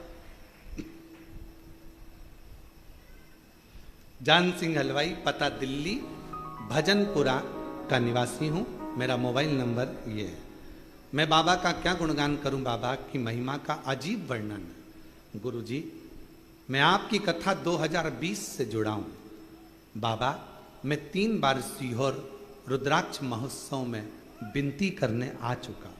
जान सिंह हलवाई, पता दिल्ली भजनपुरा का निवासी हूं, मेरा मोबाइल नंबर ये है। मैं बाबा का क्या गुणगान करूं, बाबा की महिमा का अजीब वर्णन। गुरुजी, मैं आपकी कथा 2020 से जुड़ा हूं। बाबा, मैं 3 बार सीहोर रुद्राक्ष महोत्सव में विनती करने आ चुका।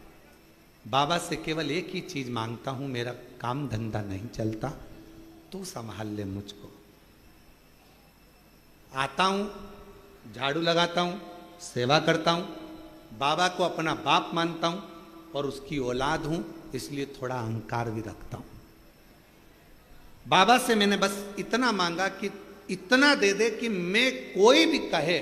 बाबा से केवल एक ही चीज मांगता हूं, मेरा काम धंधा नहीं चलता, तू संभाल ले मुझको। आता हूं, झाड़ू लगाता हूं, सेवा करता हूं, बाबा को अपना बाप मानता हूं और उसकी औलाद हूं, इसलिए थोड़ा अहंकार भी रखता हूं। बाबा से मैंने बस इतना मांगा कि इतना दे दे कि मैं कोई भी कहे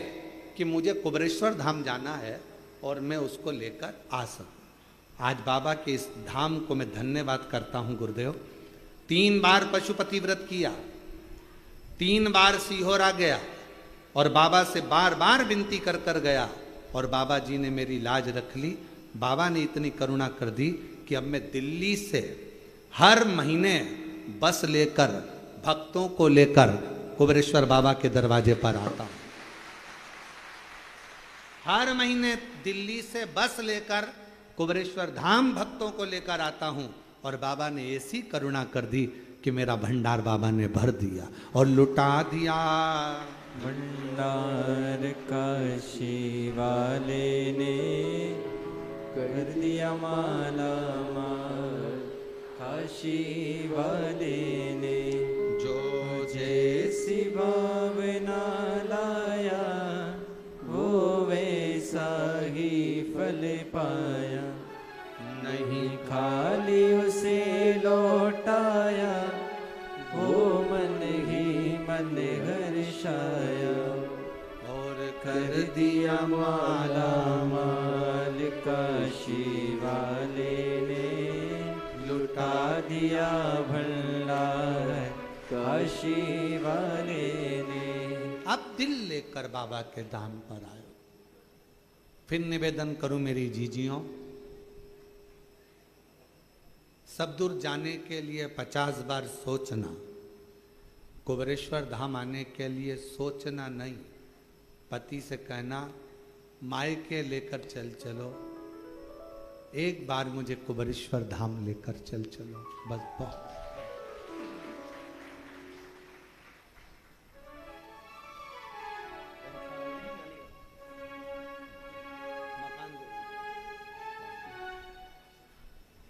कि मुझे कुबरेश्वर धाम जाना है और मैं उसको लेकर आ सकूं। आज बाबा के इस धाम को मैं धन्यवाद करता हूं गुरुदेव। 3 बार पशुपति व्रत किया, 3 बार सीहोर आ गया और बाबा से बार बार विनती कर कर गया और बाबा जी ने मेरी लाज रख ली। बाबा ने इतनी करुणा कर दी कि अब मैं दिल्ली से हर महीने बस लेकर भक्तों को लेकर कुबरेश्वर बाबा के दरवाजे पर आता हूं। हर महीने दिल्ली से बस लेकर कुबरेश्वर धाम भक्तों को लेकर आता हूं और बाबा ने ऐसी करुणा कर दी कि मेरा भंडार बाबा ने भर दिया और लुटा दिया। भंडार काशी वाले ने कर दिया माला माल, काशी वाले ने जो जैसी भावना लाया वो वैसा ही फल पाया। नहीं खाली उसे लौटाया, वो मन ही मन हर्षाया और कर दिया माला माल। काशी वाले ने लुटा दिया भंडार, काशी वाले ने। अब दिल लेकर बाबा के धाम पर आयो। फिर निवेदन करूं मेरी जीजियों, सब दूर जाने के लिए 50 बार सोचना, कुबरेश्वर धाम आने के लिए सोचना नहीं। पति से कहना मायके लेकर चल चलो, एक बार मुझे कुबरेश्वर धाम लेकर चल चलो, बस बहुत।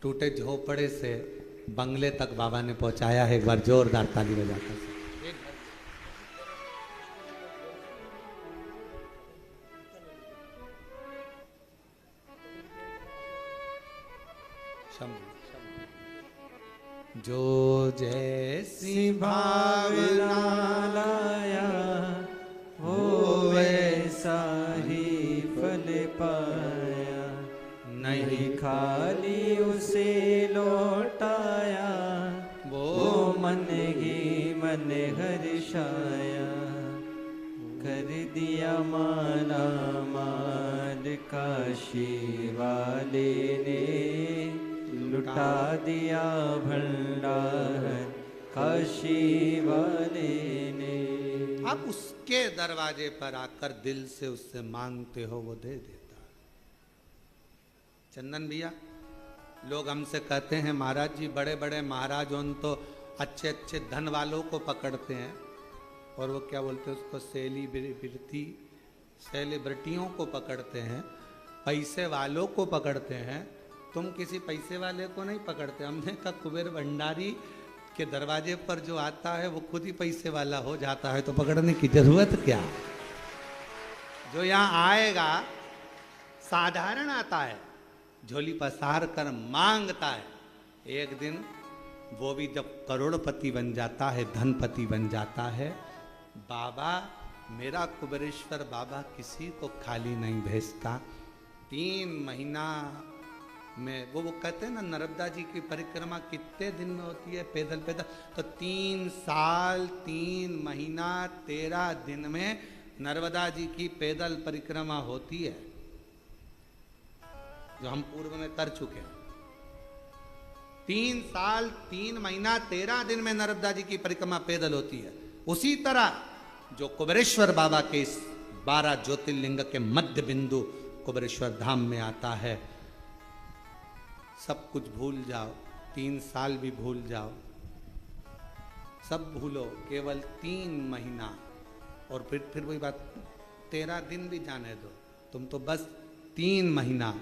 टूटे झोपड़े से बंगले तक बाबा ने पहुंचाया है। एक बार जोरदार ताली बजाकर। जो जैसी भावना लाया वो वैसा ही फल पाया। नहीं खाली उसे लौटाया, वो मन ही मन हर्षाया। कर दिया माला माल, काशी वाले ने लुटा दिया भंडार, काशी वाले ने। आप उसके दरवाजे पर आकर दिल से उससे मांगते हो, वो दे देता है। चंदन भैया, लोग हमसे कहते हैं महाराज जी बड़े बड़े महाराज उन तो अच्छे अच्छे धन वालों को पकड़ते हैं, और वो क्या बोलते हैं उसको, सेलिब्रिटियों को पकड़ते हैं, पैसे वालों को पकड़ते हैं। तुम किसी पैसे वाले को नहीं पकड़ते। हमने कहा कुबेर भंडारी के दरवाजे पर जो आता है वो खुद ही पैसे वाला हो जाता है, तो पकड़ने की जरूरत क्या। जो यहाँ आएगा साधारण आता है, झोली पसार कर मांगता है, एक दिन वो भी जब करोड़पति बन जाता है, धनपति बन जाता है, बाबा मेरा कुबेरेश्वर बाबा किसी को खाली नहीं भेजता। 3 महीना में वो कहते हैं ना, नर्मदा जी की परिक्रमा कितने दिन में होती है पैदल पैदल, तो 3 साल 3 महीना 13 दिन में नर्मदा जी की पैदल परिक्रमा होती है, जो हम पूर्व में कर चुके हैं। 3 साल 3 महीना 13 दिन में नर्मदा जी की परिक्रमा पैदल होती है। उसी तरह जो कुबेरेश्वर बाबा के इस 12 ज्योतिर्लिंग के मध्य बिंदु कुबेरेश्वर धाम में आता है, सब कुछ भूल जाओ, 3 साल भी भूल जाओ, सब भूलो, केवल 3 महीना। और फिर वही बात, 13 दिन भी जाने दो, तुम तो बस 3 महीना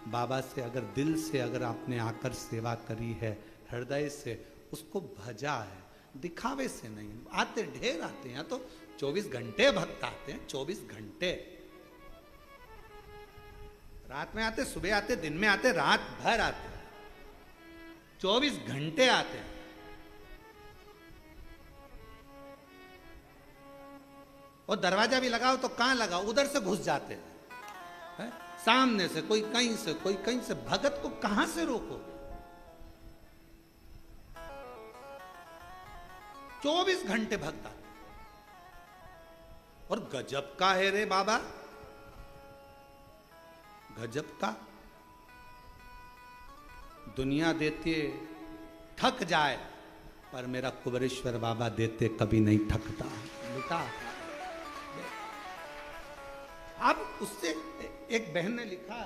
बाबा से अगर दिल से अगर आपने आकर सेवा करी है, हृदय से उसको भजा है, दिखावे से नहीं। आते ढेर आते हैं, तो 24 घंटे भक्त आते हैं, 24 घंटे, रात में आते, सुबह आते, दिन में आते, रात भर आते, 24 घंटे आते हैं। और दरवाजा भी लगाओ तो कहां लगाओ, उधर से घुस जाते हैं, सामने से कोई कहीं से, कोई कहीं से। भगत को कहां से रोको? 24 घंटे भक्त आते। और गजब का है रे बाबा, गजब का। दुनिया देते थक जाए, पर मेरा कुबेरेश्वर बाबा देते कभी नहीं थकता। बेटा, अब उससे एक बहन ने लिखा,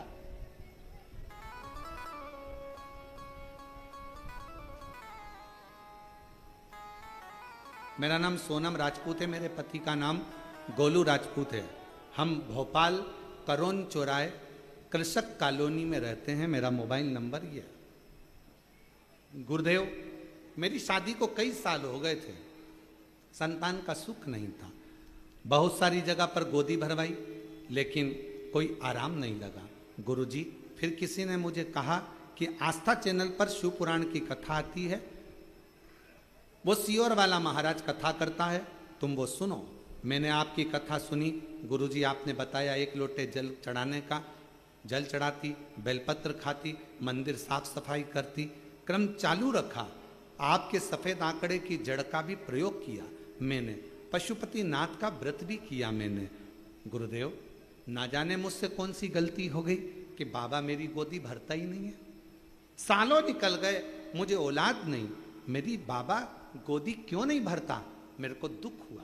मेरा नाम सोनम राजपूत है, मेरे पति का नाम गोलू राजपूत है। हम भोपाल करोन चौराहे कृषक कॉलोनी में रहते हैं। मेरा मोबाइल नंबर ये है। गुरुदेव, मेरी शादी को कई साल हो गए थे, संतान का सुख नहीं था, बहुत सारी जगह पर गोदी भरवाई, लेकिन कोई आराम नहीं लगा। गुरुजी, फिर किसी ने मुझे कहा कि आस्था चैनल पर शिव पुराण की कथा आती है, वो सियोर वाला महाराज कथा करता है, तुम वो सुनो। मैंने आपकी कथा सुनी। गुरुजी, आपने बताया 1 लोटे जल चढ़ाने का, जल चढ़ाती, बेलपत्र खाती, मंदिर साफ सफाई करती, क्रम चालू रखा। आपके सफेद आंकड़े की जड़ का भी प्रयोग किया मैंने, पशुपति नाथ का व्रत भी किया मैंने। गुरुदेव, ना जाने मुझसे कौन सी गलती हो गई कि बाबा मेरी गोदी भरता ही नहीं है। सालों निकल गए, मुझे औलाद नहीं, मेरी बाबा गोदी क्यों नहीं भरता? मेरे को दुख हुआ।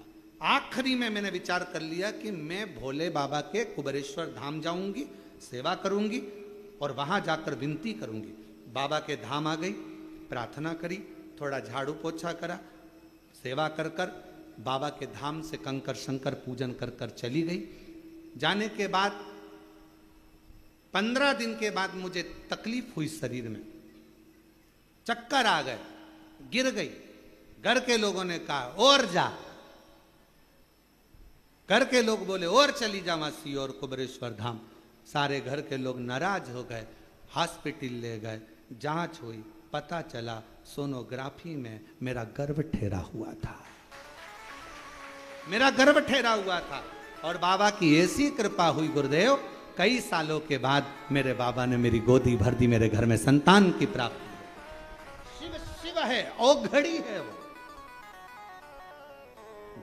आखिरी में मैंने विचार कर लिया कि मैं भोले बाबा के कुबेरेश्वर धाम जाऊंगी, सेवा करूंगी और वहां जाकर विनती करूंगी। बाबा के धाम आ गई, प्रार्थना करी, थोड़ा झाड़ू पोछा करा, सेवा कर कर बाबा के धाम से कंकर शंकर पूजन कर कर चली गई। जाने के बाद 15 दिन के बाद मुझे तकलीफ हुई शरीर में, चक्कर आ गए, गिर गई। घर के लोगों ने कहा और जा, घर के लोग बोले और चली जा मासी और कुबेरेश्वर धाम। सारे घर के लोग नाराज हो गए, हॉस्पिटल ले गए, जांच हुई, पता चला सोनोग्राफी में मेरा गर्भ ठहरा हुआ था, मेरा गर्भ ठहरा हुआ था। और बाबा की ऐसी कृपा हुई गुरुदेव, कई सालों के बाद मेरे बाबा ने मेरी गोदी भर दी, मेरे घर में संतान की प्राप्ति। शिव शिव है, औघड़ी है वो।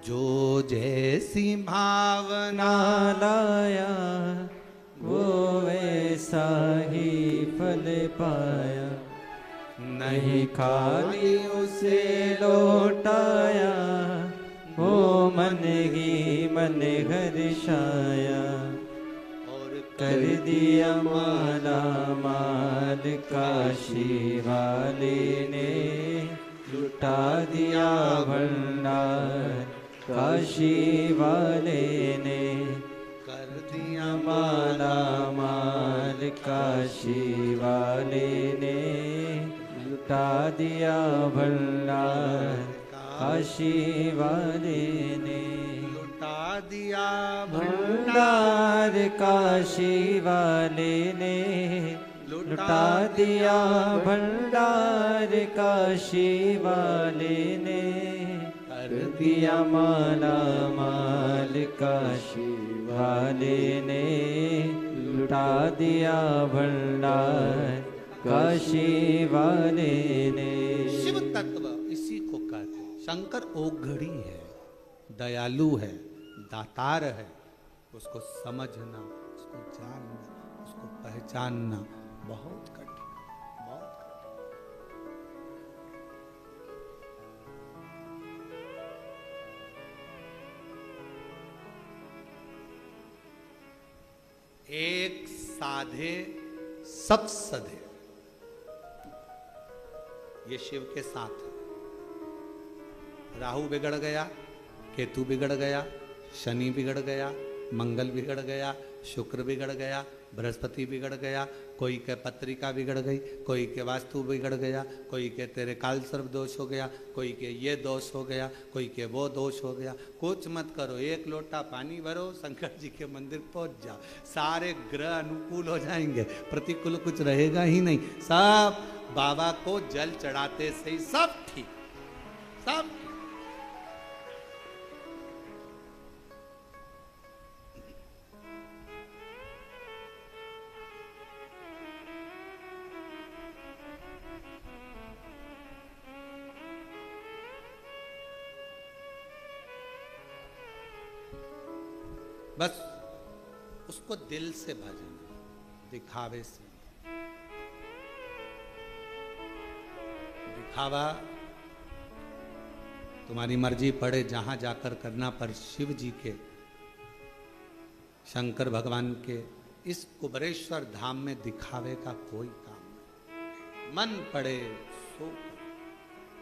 जो जैसी भावना लाया वो वैसा ही फल पाया, नहीं खाली उसे लौटाया, वो मन ही मन हर्षाया। और कर दिया माला माल काशी वाले ने, लुटा दिया भंडार काशी वाले ने। कर दिया माला माल काशी वाले ने, लुटा दिया भंडार काशी वाले ने। लुटा दिया भंडार काशी वाले ने लुटा दिया भंडार काशी वाले ने कर दिया माला माल काशी वाले ने लुटा दिया भंडार काशी वाले ने। शिव तत्व इसी को कहते हैं। शंकर ओघड़ी है, दयालु है, दातार है। उसको समझना, उसको जानना, उसको पहचानना बहुत कठिन, बहुत कठिन। एक साधे सब सधे, ये शिव के साथ है। राहु बिगड़ गया, केतु बिगड़ गया, शनि बिगड़ गया, मंगल बिगड़ गया, शुक्र बिगड़ गया, बृहस्पति बिगड़ गया, कोई के पत्रिका बिगड़ गई, कोई के वास्तु बिगड़ गया, कोई के तेरे काल सर्प दोष हो गया, कोई के ये दोष हो गया, कोई के वो दोष हो गया। कुछ मत करो, एक लोटा पानी भरो, शंकर जी के मंदिर पहुंच जाओ, सारे ग्रह अनुकूल हो जाएंगे, प्रतिकूल कुछ रहेगा ही नहीं। सब बाबा को जल चढ़ाते से ही सब ठीक, सब ठीक। बस उसको दिल से भजन, दिखावे से। दिखावा तुम्हारी मर्जी पड़े जहां जाकर करना, पर शिव जी के, शंकर भगवान के इस कुबरेश्वर धाम में दिखावे का कोई काम नहीं। मन पड़े सो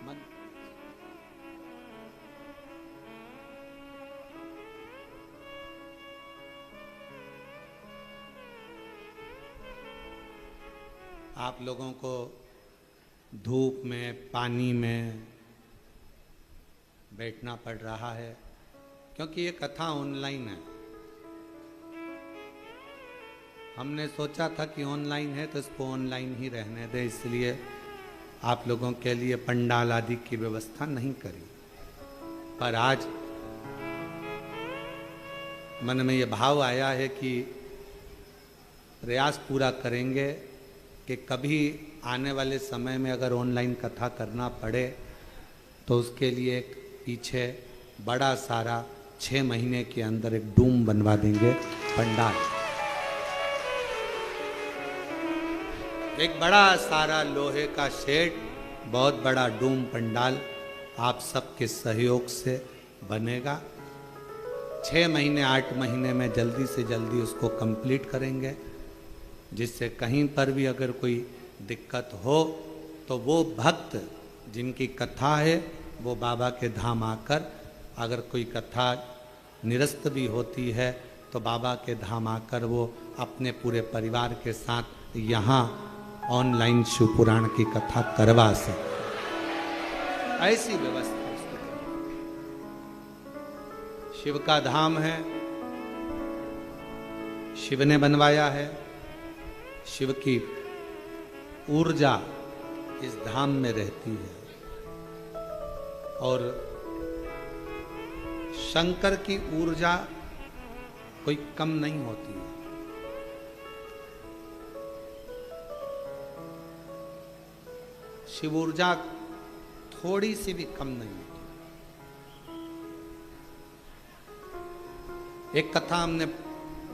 मन। आप लोगों को धूप में, पानी में बैठना पड़ रहा है क्योंकि ये कथा ऑनलाइन है। हमने सोचा था कि ऑनलाइन है तो इसको ऑनलाइन ही रहने दे, इसलिए आप लोगों के लिए पंडाल आदि की व्यवस्था नहीं करी। पर आज मन में ये भाव आया है कि प्रयास पूरा करेंगे कि कभी आने वाले समय में अगर ऑनलाइन कथा करना पड़े तो उसके लिए एक पीछे बड़ा सारा 6 महीने के अंदर एक डूम बनवा देंगे, पंडाल। एक बड़ा सारा लोहे का शेड, बहुत बड़ा डूम पंडाल आप सबके सहयोग से बनेगा। 6 महीने 8 महीने में जल्दी से जल्दी उसको कंप्लीट करेंगे, जिससे कहीं पर भी अगर कोई दिक्कत हो तो वो भक्त जिनकी कथा है वो बाबा के धाम आकर, अगर कोई कथा निरस्त भी होती है तो बाबा के धाम आकर वो अपने पूरे परिवार के साथ यहाँ ऑनलाइन शिव पुराण की कथा करवा सके। ऐसी व्यवस्था उसको करनी। शिव का धाम है, शिव ने बनवाया है, शिव की ऊर्जा इस धाम में रहती है और शंकर की ऊर्जा कोई कम नहीं होती है। शिव ऊर्जा थोड़ी सी भी कम नहीं होती। एक कथा हमने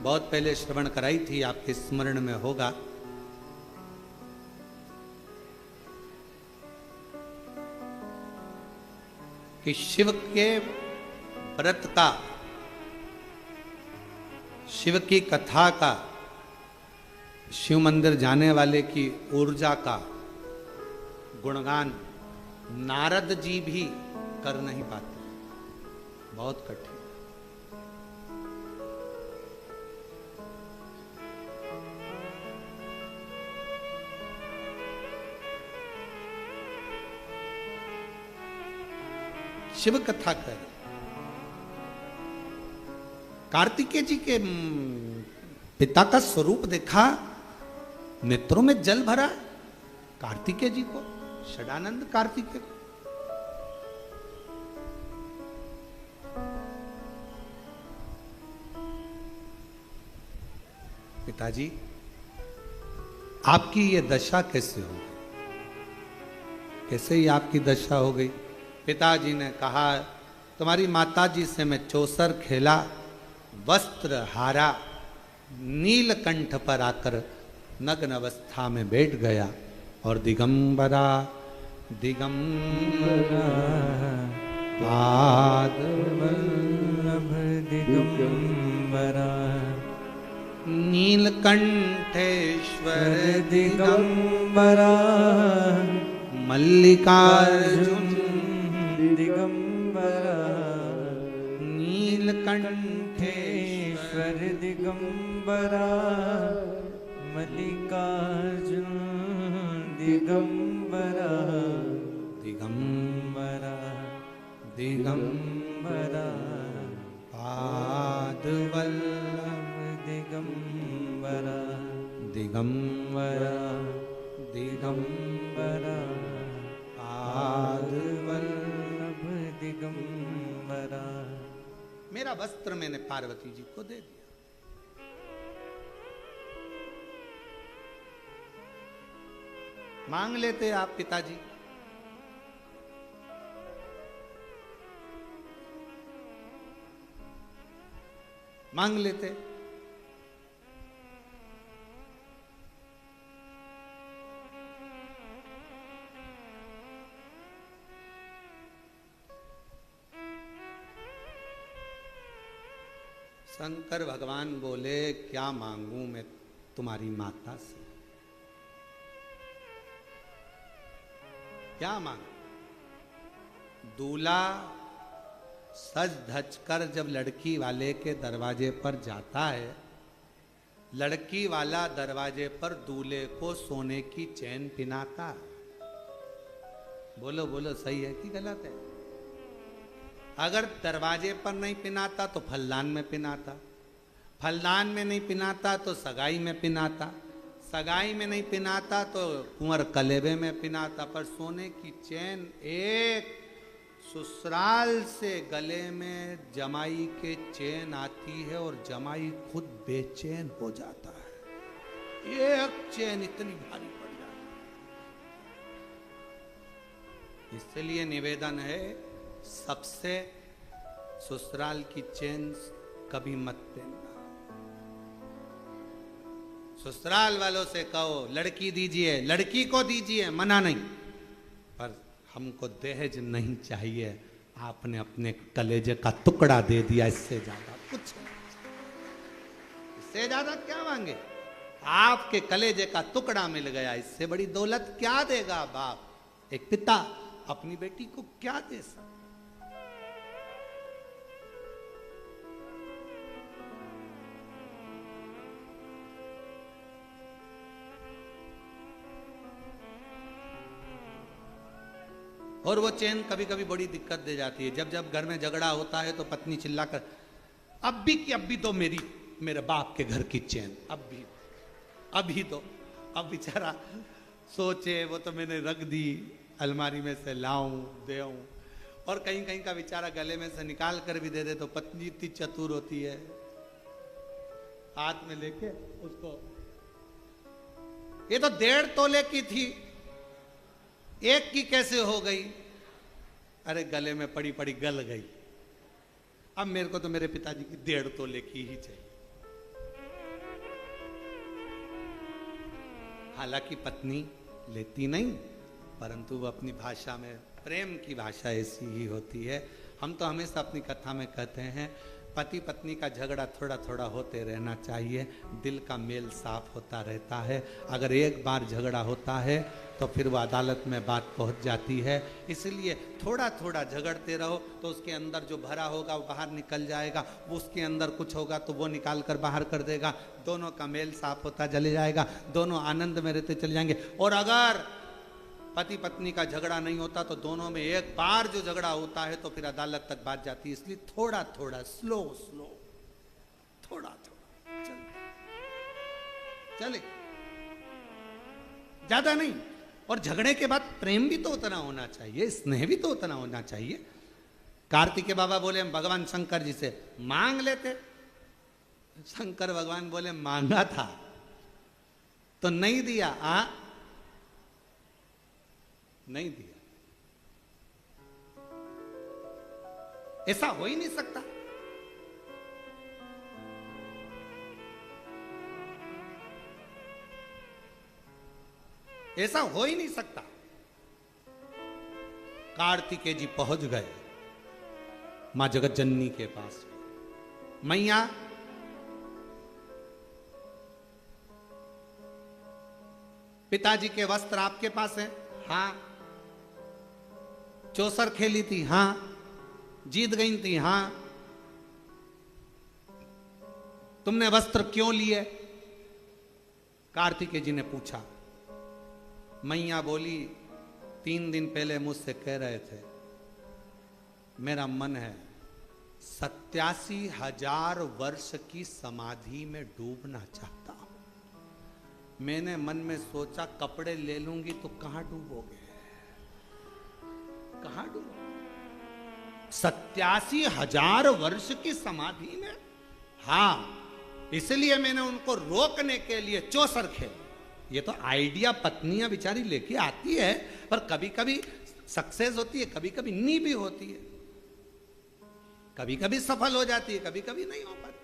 बहुत पहले श्रवण कराई थी, आपके स्मरण में होगा। कि शिव के व्रत का, शिव की कथा का, शिव मंदिर जाने वाले की ऊर्जा का गुणगान नारद जी भी कर नहीं पाते, बहुत कठिन। शिव कथा कर कार्तिकेय जी के पिता का स्वरूप देखा, नेत्रों में जल भरा। कार्तिकेय जी को, षडानंद कार्तिकेय को। पिताजी आपकी ये दशा कैसे हो गई? कैसे ही आपकी दशा हो गई? पिताजी ने कहा, तुम्हारी माताजी से मैं चौसर खेला, वस्त्र हारा, नीलकंठ पर आकर नग्न अवस्था में बैठ गया और दिगंबरा दिगंबरा पाद वल्लभ दिगंबरा नीलकंठेश्वर दिगंबरा मल्लिकार्जुन दिगंबरा नीलकंठेश्वर ईश्वर दिगंबरा मल्लिकार्जुन दिगंबरा दिगंबरा दिगंबरा पादवल्लभ दिगंबरा दिगंबरा दिगंबरा पादवल्लभ दिगंबरा। मेरा वस्त्र मैंने पार्वती जी को दे दिया। मांग लेते आप पिताजी। मांग लेते। शंकर भगवान बोले, क्या मांगू मैं तुम्हारी माता से? क्या मांगू? दूल्हा सज धज कर जब लड़की वाले के दरवाजे पर जाता है, लड़की वाला दरवाजे पर दूल्हे को सोने की चैन पिनाता है। बोलो बोलो, सही है कि गलत है? अगर दरवाजे पर नहीं पिनाता तो फलदान में पिनाता, फलदान में नहीं पिनाता तो सगाई में पिनाता, सगाई में नहीं पिनाता तो कुंवर कलेबे में पिनाता। पर सोने की चैन एक ससुराल से गले में जमाई के चैन आती है और जमाई खुद बेचैन हो जाता है। एक चैन इतनी भारी पड़ जाती है। इसलिए निवेदन है, सबसे ससुराल की चैन कभी मत देना। ससुराल वालों से कहो लड़की दीजिए, लड़की को दीजिए, मना नहीं, पर हमको दहेज नहीं चाहिए। आपने अपने कलेजे का टुकड़ा दे दिया, इससे ज्यादा कुछ नहीं। इससे ज्यादा क्या मांगे? आपके कलेजे का टुकड़ा मिल गया, इससे बड़ी दौलत क्या देगा बाप? एक पिता अपनी बेटी को क्या दे सकता? और वो चैन कभी कभी बड़ी दिक्कत दे जाती है। जब जब घर में झगड़ा होता है तो पत्नी चिल्लाकर, अब भी की अब भी तो मेरे बाप के घर की चैन, अभी तो। अब बेचारा सोचे, वो तो मैंने रख दी अलमारी में से, लाऊं देऊं। और कहीं कहीं का बेचारा गले में से निकाल कर भी दे दे तो पत्नी इतनी चतुर होती है, हाथ में लेके उसको, ये तो 1.5 तोले की थी, एक की कैसे हो गई? अरे गले में पड़ी पड़ी गल गई। अब मेरे को तो मेरे पिताजी की 1.5 तोले की ही चाहिए। हालांकि पत्नी लेती नहीं, परंतु वो अपनी भाषा में, प्रेम की भाषा ऐसी ही होती है। हम तो हमेशा अपनी कथा में कहते हैं, पति पत्नी का झगड़ा थोड़ा थोड़ा होते रहना चाहिए, दिल का मेल साफ होता रहता है। अगर एक बार झगड़ा होता है तो फिर वो अदालत में बात पहुंच जाती है। इसलिए थोड़ा थोड़ा झगड़ते रहो तो उसके अंदर जो भरा होगा वो बाहर निकल जाएगा, वो उसके अंदर कुछ होगा तो वो निकाल कर बाहर कर देगा। दोनों का मेल साफ होता चले जाएगा, दोनों आनंद में रहते चले जाएंगे। और अगर पति पत्नी का झगड़ा नहीं होता तो दोनों में एक बार जो झगड़ा होता है तो फिर अदालत तक बात जाती है। इसलिए थोड़ा थोड़ा स्लो थोड़ा थोड़ा चले, ज्यादा नहीं। और झगड़े के बाद प्रेम भी तो उतना होना चाहिए, स्नेह भी तो उतना होना चाहिए। कार्तिकेय बाबा बोले भगवान शंकर जी से मांग लेते, शंकर भगवान बोले मांगा था तो नहीं दिया, नहीं दिया। ऐसा हो ही नहीं सकता। ऐसा हो ही नहीं सकता। कार्तिकेय जी पहुंच गए मां जगत जननी के पास। मैया पिताजी के वस्त्र आपके पास है? हाँ। चौसर खेली थी? हाँ। जीत गई थी? हाँ। तुमने वस्त्र क्यों लिए? कार्तिकेय जी ने पूछा। मैया बोली 3 दिन पहले मुझसे कह रहे थे मेरा मन है 87,000 वर्ष की समाधि में डूबना चाहता हूं। मैंने मन में सोचा कपड़े ले लूंगी तो कहां डूबोगे, कहां डूबोगे? 87,000 वर्ष की समाधि में? हाँ, इसलिए मैंने उनको रोकने के लिए चौसर खेल। ये तो आइडिया पत्नियां बेचारी लेके आती है, पर कभी कभी सक्सेस होती है, कभी कभी नी भी होती है, कभी कभी सफल हो जाती है, कभी कभी नहीं हो पाती।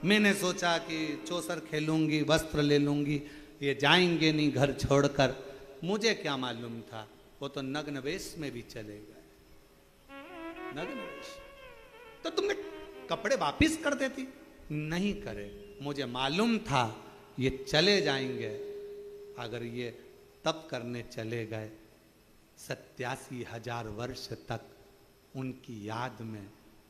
मैंने सोचा कि चौसर खेलूंगी, वस्त्र ले लूंगी, ये जाएंगे नहीं घर छोड़कर। मुझे क्या मालूम था वो तो नग्न वेश में भी चले गए। नग्न वेश तो तुमने कपड़े वापिस कर देती? नहीं करे। मुझे मालूम था ये चले जाएंगे। अगर ये तप करने चले गए 87,000 वर्ष तक, उनकी याद में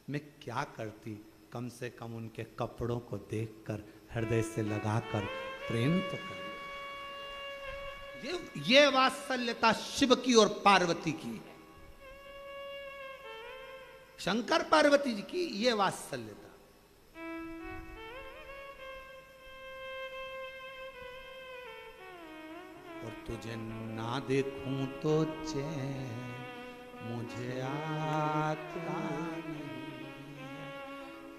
मैं क्या करती? कम से कम उनके कपड़ों को देखकर हृदय से लगाकर प्रेम तो कर। ये वात्सल्यता शिव की और पार्वती की, शंकर पार्वती जी की ये वात्सल्यता। और तुझे ना देखूं तो चैन मुझे आता नहीं,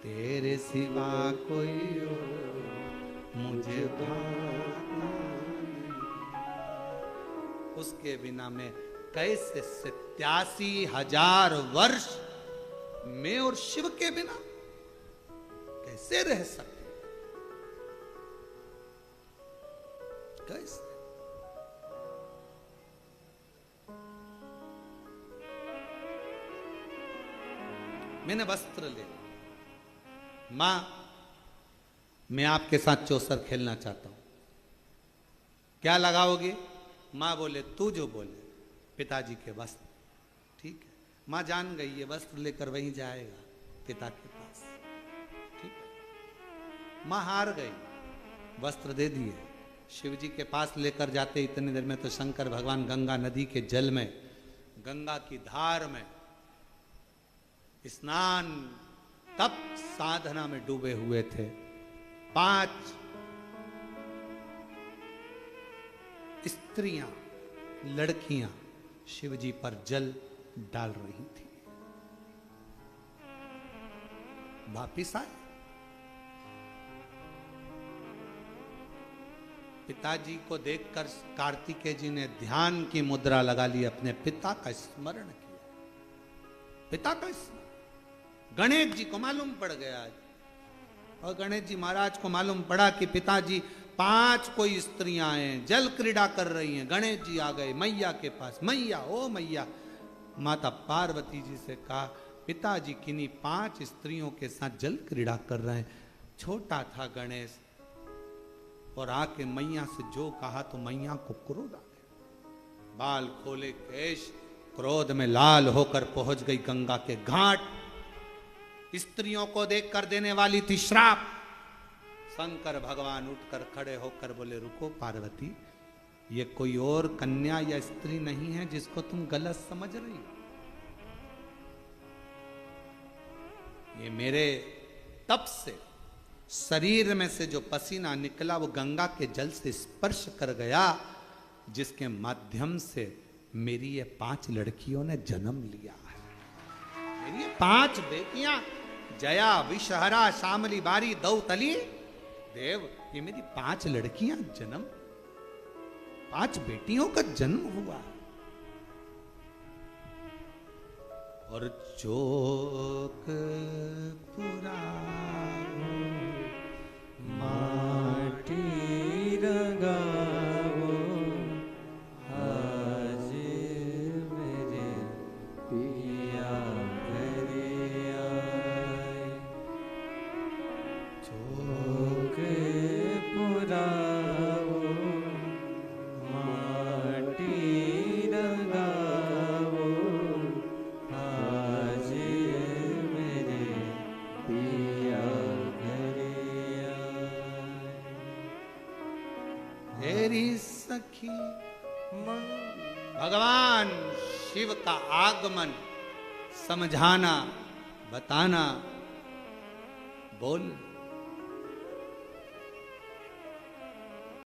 तेरे सिवा कोई और मुझे भाता नहीं। उसके बिना मैं कैसे 87,000 वर्ष मैं और शिव के बिना कैसे रह सकते? कैसे? मैंने वस्त्र ले, मां मैं आपके साथ चौसर खेलना चाहता हूं, क्या लगाओगे? मां बोले तू जो बोले। पिताजी के वस्त्र। ठीक है। मां जान गई ये वस्त्र लेकर वहीं जाएगा पिता के पास। ठीक है। मां हार गई, वस्त्र दे दिए। शिव जी के पास लेकर जाते इतनी देर में तो शंकर भगवान गंगा नदी के जल में, गंगा की धार में स्नान तप साधना में डूबे हुए थे। 5 स्त्रियां, लड़कियां शिव जी पर जल डाल रही थी। वापिस आए। पिताजी को देखकर कार्तिकेय जी ने ध्यान की मुद्रा लगा ली, अपने पिता का स्मरण किया। पिता का स्मरण। गणेश जी को मालूम पड़ गया आज, और गणेश जी महाराज को मालूम पड़ा कि पिताजी 5 कोई स्त्रियां हैं, जल क्रीड़ा कर रही हैं। गणेश जी आ गए मैया के पास। मैया, ओ मैया। माता पार्वती जी से कहा पिताजी किन्हीं 5 स्त्रियों के साथ जल क्रीड़ा कर रहे हैं। छोटा था गणेश, और आके मैया से जो कहा तो मैया को क्रोध आ गया। बाल खोले केश, क्रोध में लाल होकर पहुंच गई गंगा के घाट। स्त्रियों को देखकर देने वाली थी श्राप। शंकर भगवान उठकर खड़े होकर बोले रुको पार्वती, ये कोई और कन्या या स्त्री नहीं है जिसको तुम गलत समझ रही हो। ये मेरे तप से शरीर में से जो पसीना निकला वो गंगा के जल से स्पर्श कर गया, जिसके माध्यम से मेरी ये 5 लड़कियों ने जन्म लिया है। मेरी ये 5 बेटियां जया, विषहरा, श्यामली, बारी, दौतली, देव, ये मेरी 5 लड़कियां जन्म, 5 बेटियों का जन्म हुआ। और चोक पुरा माटी रंगावो आज मेरे पिया घरे आए। चोक पुरावो माटी रंगावो आज मेरे पिया घरे आए। तेरी सखी भगवान शिव का आगमन समझाना, बताना, बोल